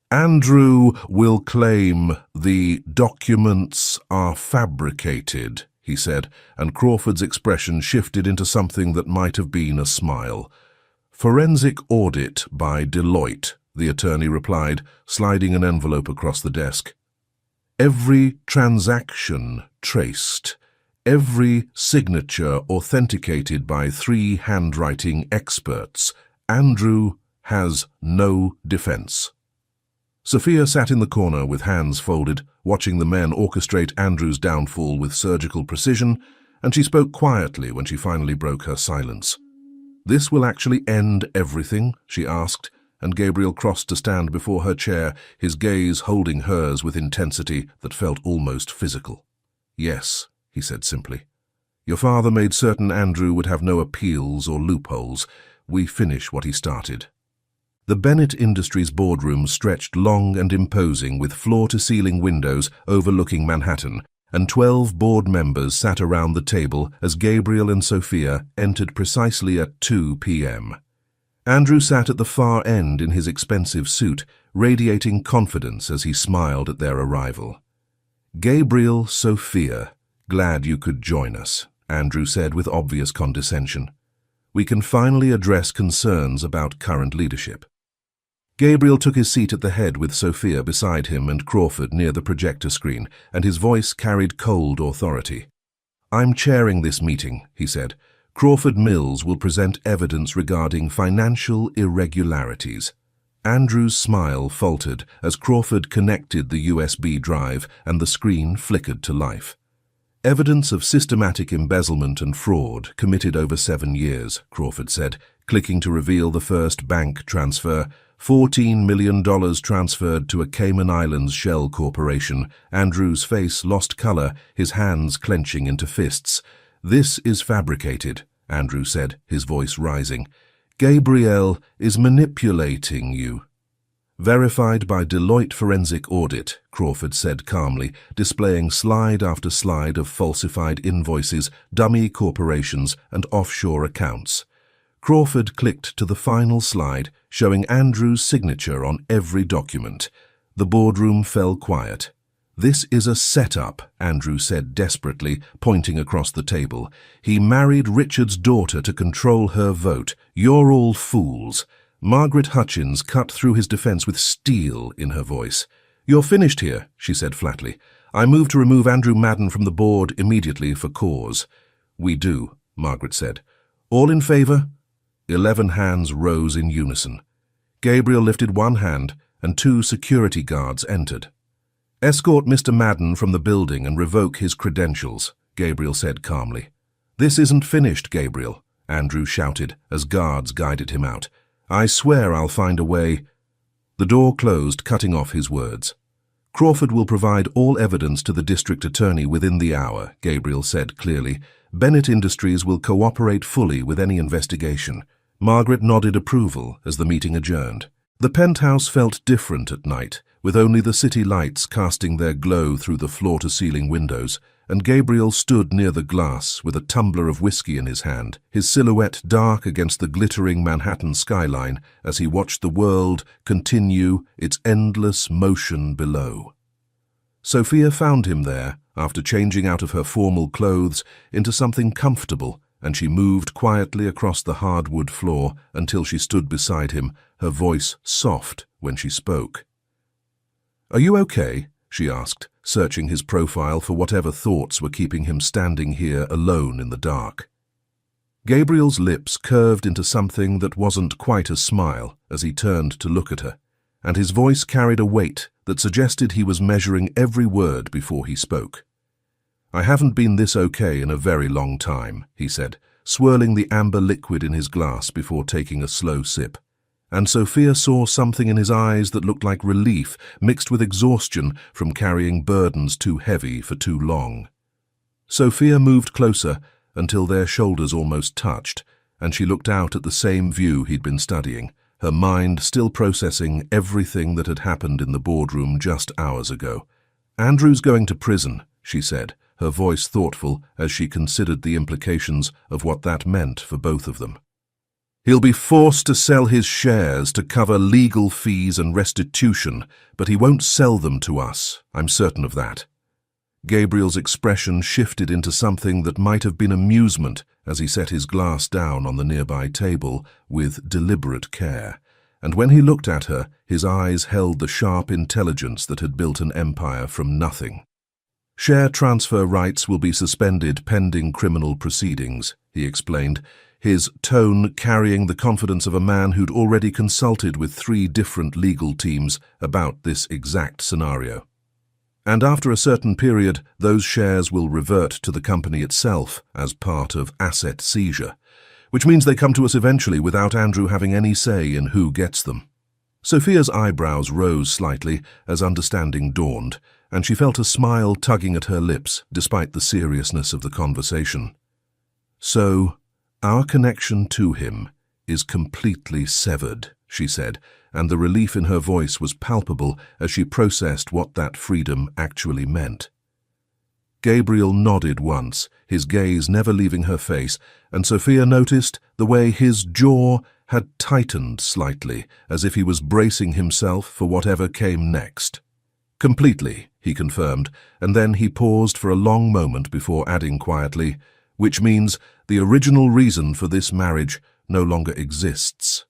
"Andrew will claim the documents are fabricated," he said, and Crawford's expression shifted into something that might have been a smile. "Forensic audit by Deloitte," the attorney replied, sliding an envelope across the desk. "Every transaction traced, every signature authenticated by 3 handwriting experts. Andrew has no defense." Sophia sat in the corner with hands folded, watching the men orchestrate Andrew's downfall with surgical precision, and she spoke quietly when she finally broke her silence. "This will actually end everything?" she asked, and Gabriel crossed to stand before her chair, his gaze holding hers with intensity that felt almost physical. "Yes," he said simply. "Your father made certain Andrew would have no appeals or loopholes. We finish what he started." The Bennett Industries boardroom stretched long and imposing with floor-to-ceiling windows overlooking Manhattan, and 12 board members sat around the table as Gabriel and Sophia entered precisely at 2 p.m. Andrew sat at the far end in his expensive suit, radiating confidence as he smiled at their arrival. "Gabriel, Sophia, glad you could join us," Andrew said with obvious condescension. "We can finally address concerns about current leadership." Gabriel took his seat at the head with Sophia beside him and Crawford near the projector screen, and his voice carried cold authority. "I'm chairing this meeting," he said. "Crawford Mills will present evidence regarding financial irregularities." Andrew's smile faltered as Crawford connected the USB drive and the screen flickered to life. "Evidence of systematic embezzlement and fraud committed over 7 years, Crawford said, clicking to reveal the first bank transfer. $14 million transferred to a Cayman Islands shell corporation. Andrew's face lost color, his hands clenching into fists. "This is fabricated," Andrew said, his voice rising. "Gabriel is manipulating you." "Verified by Deloitte Forensic Audit," Crawford said calmly, displaying slide after slide of falsified invoices, dummy corporations, and offshore accounts. Crawford clicked to the final slide, showing Andrew's signature on every document. The boardroom fell quiet. "This is a setup," Andrew said desperately, pointing across the table. "He married Richard's daughter to control her vote. You're all fools." Margaret Hutchins cut through his defense with steel in her voice. "You're finished here," she said flatly. "I move to remove Andrew Madden from the board immediately for cause." "We do," Margaret said. "All in favor?" 11 hands rose in unison. Gabriel lifted one hand, and 2 security guards entered. "Escort Mr. Madden from the building and revoke his credentials," Gabriel said calmly. "This isn't finished, Gabriel," Andrew shouted as guards guided him out. "I swear I'll find a way." The door closed, cutting off his words. "Crawford will provide all evidence to the district attorney within the hour," Gabriel said clearly. "Bennett Industries will cooperate fully with any investigation." Margaret nodded approval as the meeting adjourned. The penthouse felt different at night, with only the city lights casting their glow through the floor-to-ceiling windows, and Gabriel stood near the glass with a tumbler of whiskey in his hand, his silhouette dark against the glittering Manhattan skyline as he watched the world continue its endless motion below. Sophia found him there, after changing out of her formal clothes into something comfortable, and she moved quietly across the hardwood floor until she stood beside him, her voice soft when she spoke. "Are you okay?" she asked, searching his profile for whatever thoughts were keeping him standing here alone in the dark. Gabriel's lips curved into something that wasn't quite a smile as he turned to look at her, and his voice carried a weight that suggested he was measuring every word before he spoke. "I haven't been this okay in a very long time," he said, swirling the amber liquid in his glass before taking a slow sip. And Sophia saw something in his eyes that looked like relief mixed with exhaustion from carrying burdens too heavy for too long. Sophia moved closer until their shoulders almost touched, and she looked out at the same view he'd been studying, her mind still processing everything that had happened in the boardroom just hours ago. "Andrew's going to prison," she said, her voice thoughtful as she considered the implications of what that meant for both of them. "He'll be forced to sell his shares to cover legal fees and restitution, but he won't sell them to us, I'm certain of that." Gabriel's expression shifted into something that might have been amusement as he set his glass down on the nearby table with deliberate care, and when he looked at her, his eyes held the sharp intelligence that had built an empire from nothing. "Share transfer rights will be suspended pending criminal proceedings," he explained, his tone carrying the confidence of a man who'd already consulted with 3 different legal teams about this exact scenario. "And after a certain period, those shares will revert to the company itself as part of asset seizure, which means they come to us eventually without Andrew having any say in who gets them." Sophia's eyebrows rose slightly as understanding dawned, and she felt a smile tugging at her lips despite the seriousness of the conversation. "So, our connection to him is completely severed," she said, and the relief in her voice was palpable as she processed what that freedom actually meant. Gabriel nodded once, his gaze never leaving her face, and Sophia noticed the way his jaw had tightened slightly, as if he was bracing himself for whatever came next. "Completely," he confirmed, and then he paused for a long moment before adding quietly, "which means the original reason for this marriage no longer exists."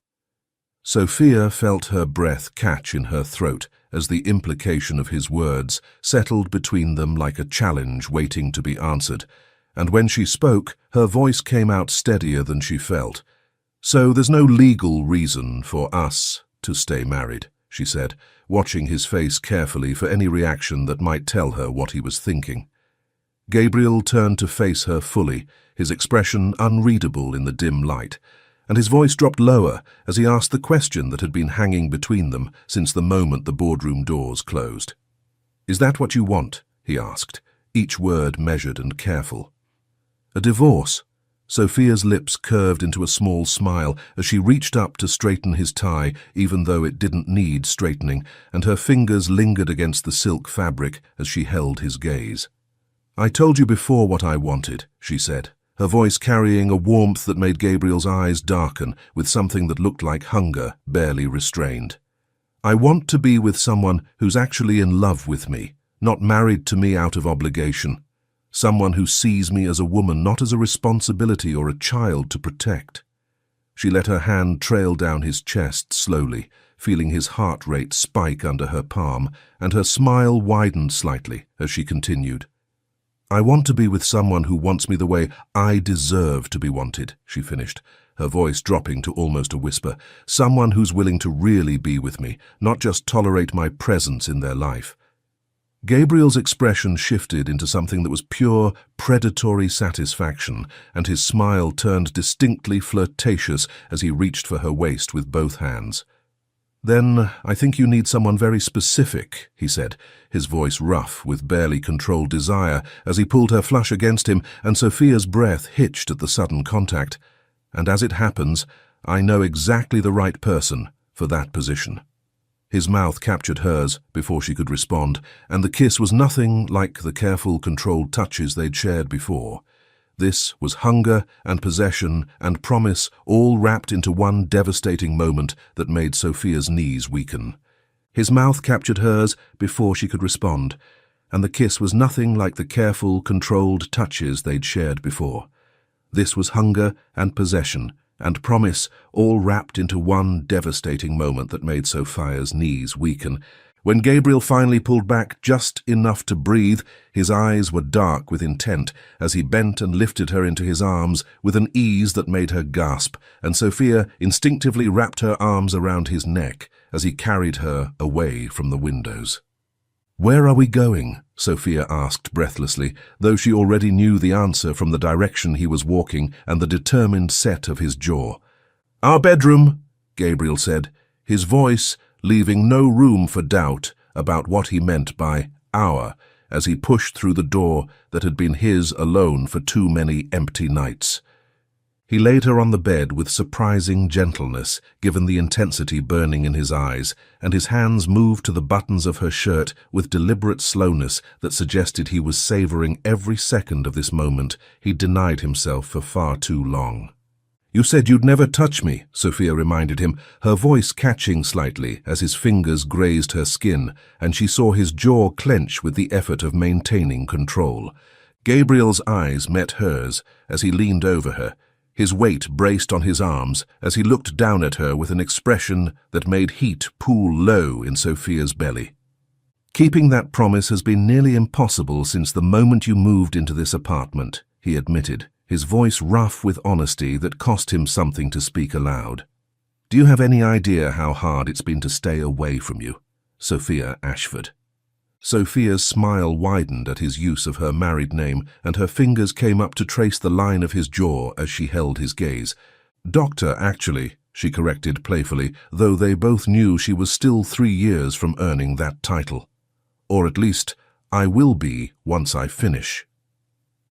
Sophia felt her breath catch in her throat as the implication of his words settled between them like a challenge waiting to be answered, and when she spoke, her voice came out steadier than she felt. "So there's no legal reason for us to stay married," she said, watching his face carefully for any reaction that might tell her what he was thinking. Gabriel turned to face her fully, his expression unreadable in the dim light, and his voice dropped lower as he asked the question that had been hanging between them since the moment the boardroom doors closed. "Is that what you want?" he asked, each word measured and careful. "A divorce?" Sophia's lips curved into a small smile as she reached up to straighten his tie, even though it didn't need straightening, and her fingers lingered against the silk fabric as she held his gaze. "I told you before what I wanted," she said, her voice carrying a warmth that made Gabriel's eyes darken with something that looked like hunger barely restrained. "I want to be with someone who's actually in love with me, not married to me out of obligation. Someone who sees me as a woman, not as a responsibility or a child to protect." She let her hand trail down his chest slowly, feeling his heart rate spike under her palm, and her smile widened slightly as she continued. "I want to be with someone who wants me the way I deserve to be wanted," she finished, her voice dropping to almost a whisper. Someone who's willing to really be with me, not just tolerate my presence in their life. Gabriel's expression shifted into something that was pure, predatory satisfaction, and his smile turned distinctly flirtatious as he reached for her waist with both hands. "Then I think you need someone very specific," he said, his voice rough with barely controlled desire as he pulled her flush against him, and Sophia's breath hitched at the sudden contact. "And as it happens, I know exactly the right person for that position." His mouth captured hers before she could respond, and the kiss was nothing like the careful, controlled touches they'd shared before. This was hunger and possession and promise all wrapped into one devastating moment that made Sophia's knees weaken. His mouth captured hers before she could respond, and the kiss was nothing like the careful, controlled touches they'd shared before. This was hunger and possession and promise all wrapped into one devastating moment that made Sophia's knees weaken. When Gabriel finally pulled back just enough to breathe, his eyes were dark with intent as he bent and lifted her into his arms with an ease that made her gasp, and Sophia instinctively wrapped her arms around his neck as he carried her away from the windows. "Where are we going?" Sophia asked breathlessly, though she already knew the answer from the direction he was walking and the determined set of his jaw. "Our bedroom," Gabriel said, his voice leaving no room for doubt about what he meant by "our" as he pushed through the door that had been his alone for too many empty nights. He laid her on the bed with surprising gentleness, given the intensity burning in his eyes, and his hands moved to the buttons of her shirt with deliberate slowness that suggested he was savoring every second of this moment he'd denied himself for far too long. "You said you'd never touch me," Sophia reminded him, her voice catching slightly as his fingers grazed her skin, and she saw his jaw clench with the effort of maintaining control. Gabriel's eyes met hers as he leaned over her, his weight braced on his arms as he looked down at her with an expression that made heat pool low in Sophia's belly. "Keeping that promise has been nearly impossible since the moment you moved into this apartment," he admitted, his voice rough with honesty that cost him something to speak aloud. "Do you have any idea how hard it's been to stay away from you? Sophia Ashford." Sophia's smile widened at his use of her married name, and her fingers came up to trace the line of his jaw as she held his gaze. "Doctor, actually," she corrected playfully, though they both knew she was still 3 years from earning that title. "Or at least, I will be once I finish."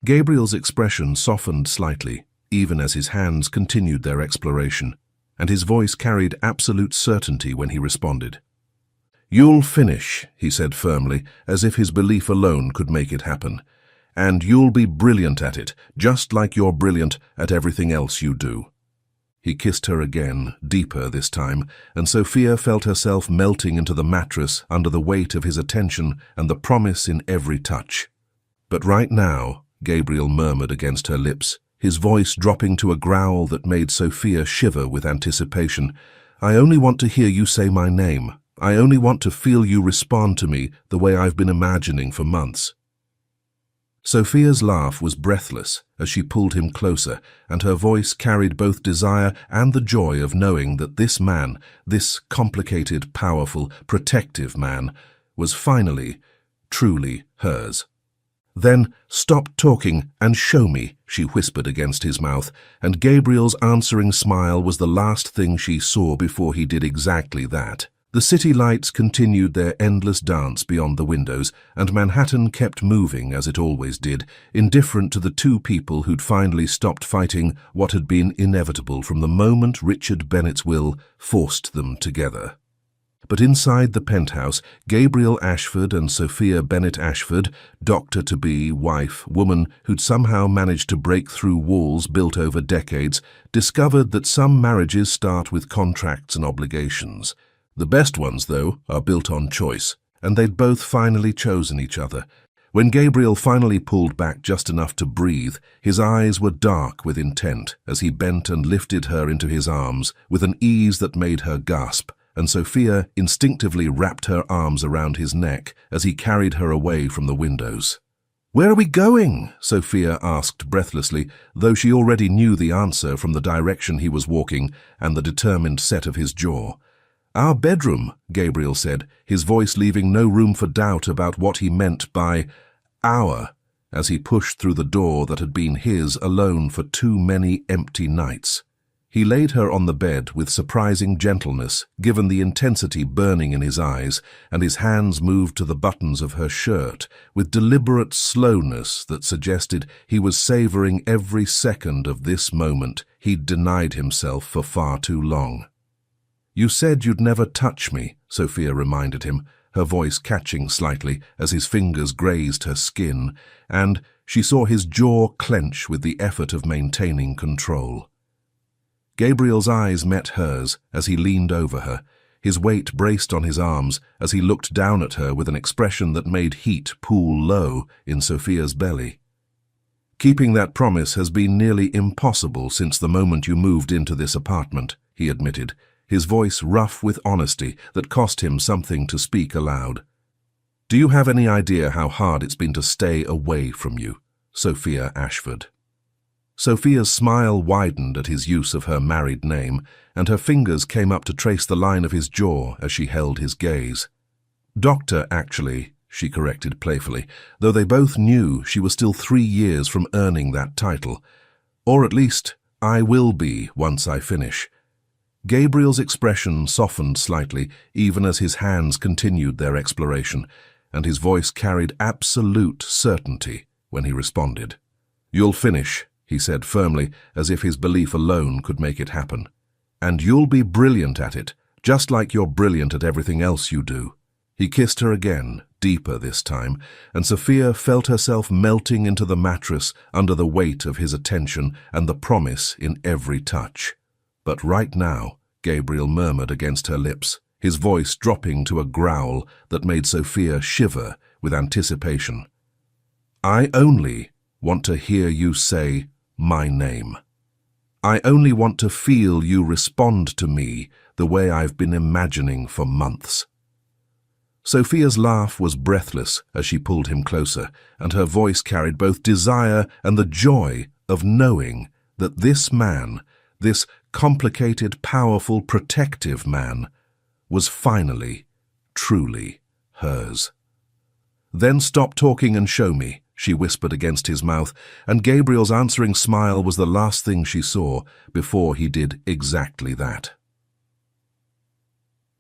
Gabriel's expression softened slightly, even as his hands continued their exploration, and his voice carried absolute certainty when he responded. "You'll finish," he said firmly, as if his belief alone could make it happen. "And you'll be brilliant at it, just like you're brilliant at everything else you do." He kissed her again, deeper this time, and Sophia felt herself melting into the mattress under the weight of his attention and the promise in every touch. "But right now," Gabriel murmured against her lips, his voice dropping to a growl that made Sophia shiver with anticipation, "I only want to hear you say my name. I only want to feel you respond to me the way I've been imagining for months." Sophia's laugh was breathless as she pulled him closer, and her voice carried both desire and the joy of knowing that this man, this complicated, powerful, protective man, was finally, truly hers. "Then stop talking and show me," she whispered against his mouth, and Gabriel's answering smile was the last thing she saw before he did exactly that. The city lights continued their endless dance beyond the windows, and Manhattan kept moving as it always did, indifferent to the two people who'd finally stopped fighting what had been inevitable from the moment Richard Bennett's will forced them together. But inside the penthouse, Gabriel Ashford and Sophia Bennett Ashford, doctor-to-be, wife, woman who'd somehow managed to break through walls built over decades, discovered that some marriages start with contracts and obligations. The best ones, though, are built on choice, and they'd both finally chosen each other. When Gabriel finally pulled back just enough to breathe, his eyes were dark with intent as he bent and lifted her into his arms with an ease that made her gasp, and Sophia instinctively wrapped her arms around his neck as he carried her away from the windows. "Where are we going?" Sophia asked breathlessly, though she already knew the answer from the direction he was walking and the determined set of his jaw. "Our bedroom," Gabriel said, his voice leaving no room for doubt about what he meant by our, as he pushed through the door that had been his alone for too many empty nights. He laid her on the bed with surprising gentleness, given the intensity burning in his eyes, and his hands moved to the buttons of her shirt with deliberate slowness that suggested he was savoring every second of this moment he'd denied himself for far too long. "You said you'd never touch me," Sophia reminded him, her voice catching slightly as his fingers grazed her skin, and she saw his jaw clench with the effort of maintaining control. Gabriel's eyes met hers as he leaned over her, his weight braced on his arms as he looked down at her with an expression that made heat pool low in Sophia's belly. "Keeping that promise has been nearly impossible since the moment you moved into this apartment," he admitted, his voice rough with honesty that cost him something to speak aloud. "Do you have any idea how hard it's been to stay away from you, Sophia Ashford?" Sophia's smile widened at his use of her married name, and her fingers came up to trace the line of his jaw as she held his gaze. "Doctor, actually," she corrected playfully, though they both knew she was still 3 years from earning that title. "Or at least, I will be once I finish." Gabriel's expression softened slightly, even as his hands continued their exploration, and his voice carried absolute certainty when he responded. "You'll finish," he said firmly, as if his belief alone could make it happen. "And you'll be brilliant at it, just like you're brilliant at everything else you do." He kissed her again, deeper this time, and Sophia felt herself melting into the mattress under the weight of his attention and the promise in every touch. "But right now," Gabriel murmured against her lips, his voice dropping to a growl that made Sophia shiver with anticipation, "I only want to hear you say my name. I only want to feel you respond to me the way I've been imagining for months." Sophia's laugh was breathless as she pulled him closer, and her voice carried both desire and the joy of knowing that this man, this complicated, powerful, protective man, was finally, truly hers. "Then stop talking and show me," she whispered against his mouth, and Gabriel's answering smile was the last thing she saw before he did exactly that.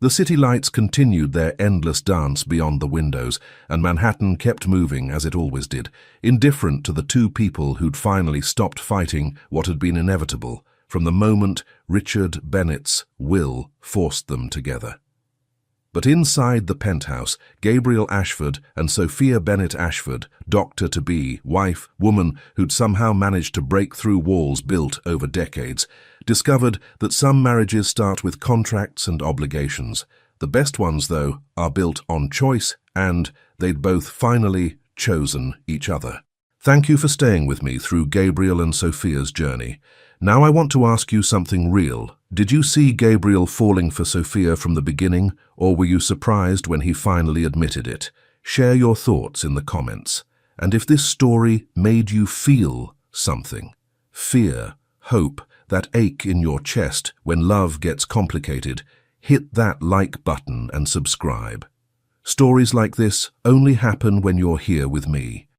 The city lights continued their endless dance beyond the windows, and Manhattan kept moving as it always did, indifferent to the two people who'd finally stopped fighting what had been inevitable from the moment Richard Bennett's will forced them together. But inside the penthouse, Gabriel Ashford and Sophia Bennett Ashford, doctor-to-be, wife, woman who'd somehow managed to break through walls built over decades, discovered that some marriages start with contracts and obligations. The best ones, though, are built on choice, and they'd both finally chosen each other. Thank you for staying with me through Gabriel and Sophia's journey. Now I want to ask you something real. Did you see Gabriel falling for Sophia from the beginning, or were you surprised when he finally admitted it? Share your thoughts in the comments. And if this story made you feel something, fear, hope, that ache in your chest when love gets complicated, hit that like button and subscribe. Stories like this only happen when you're here with me.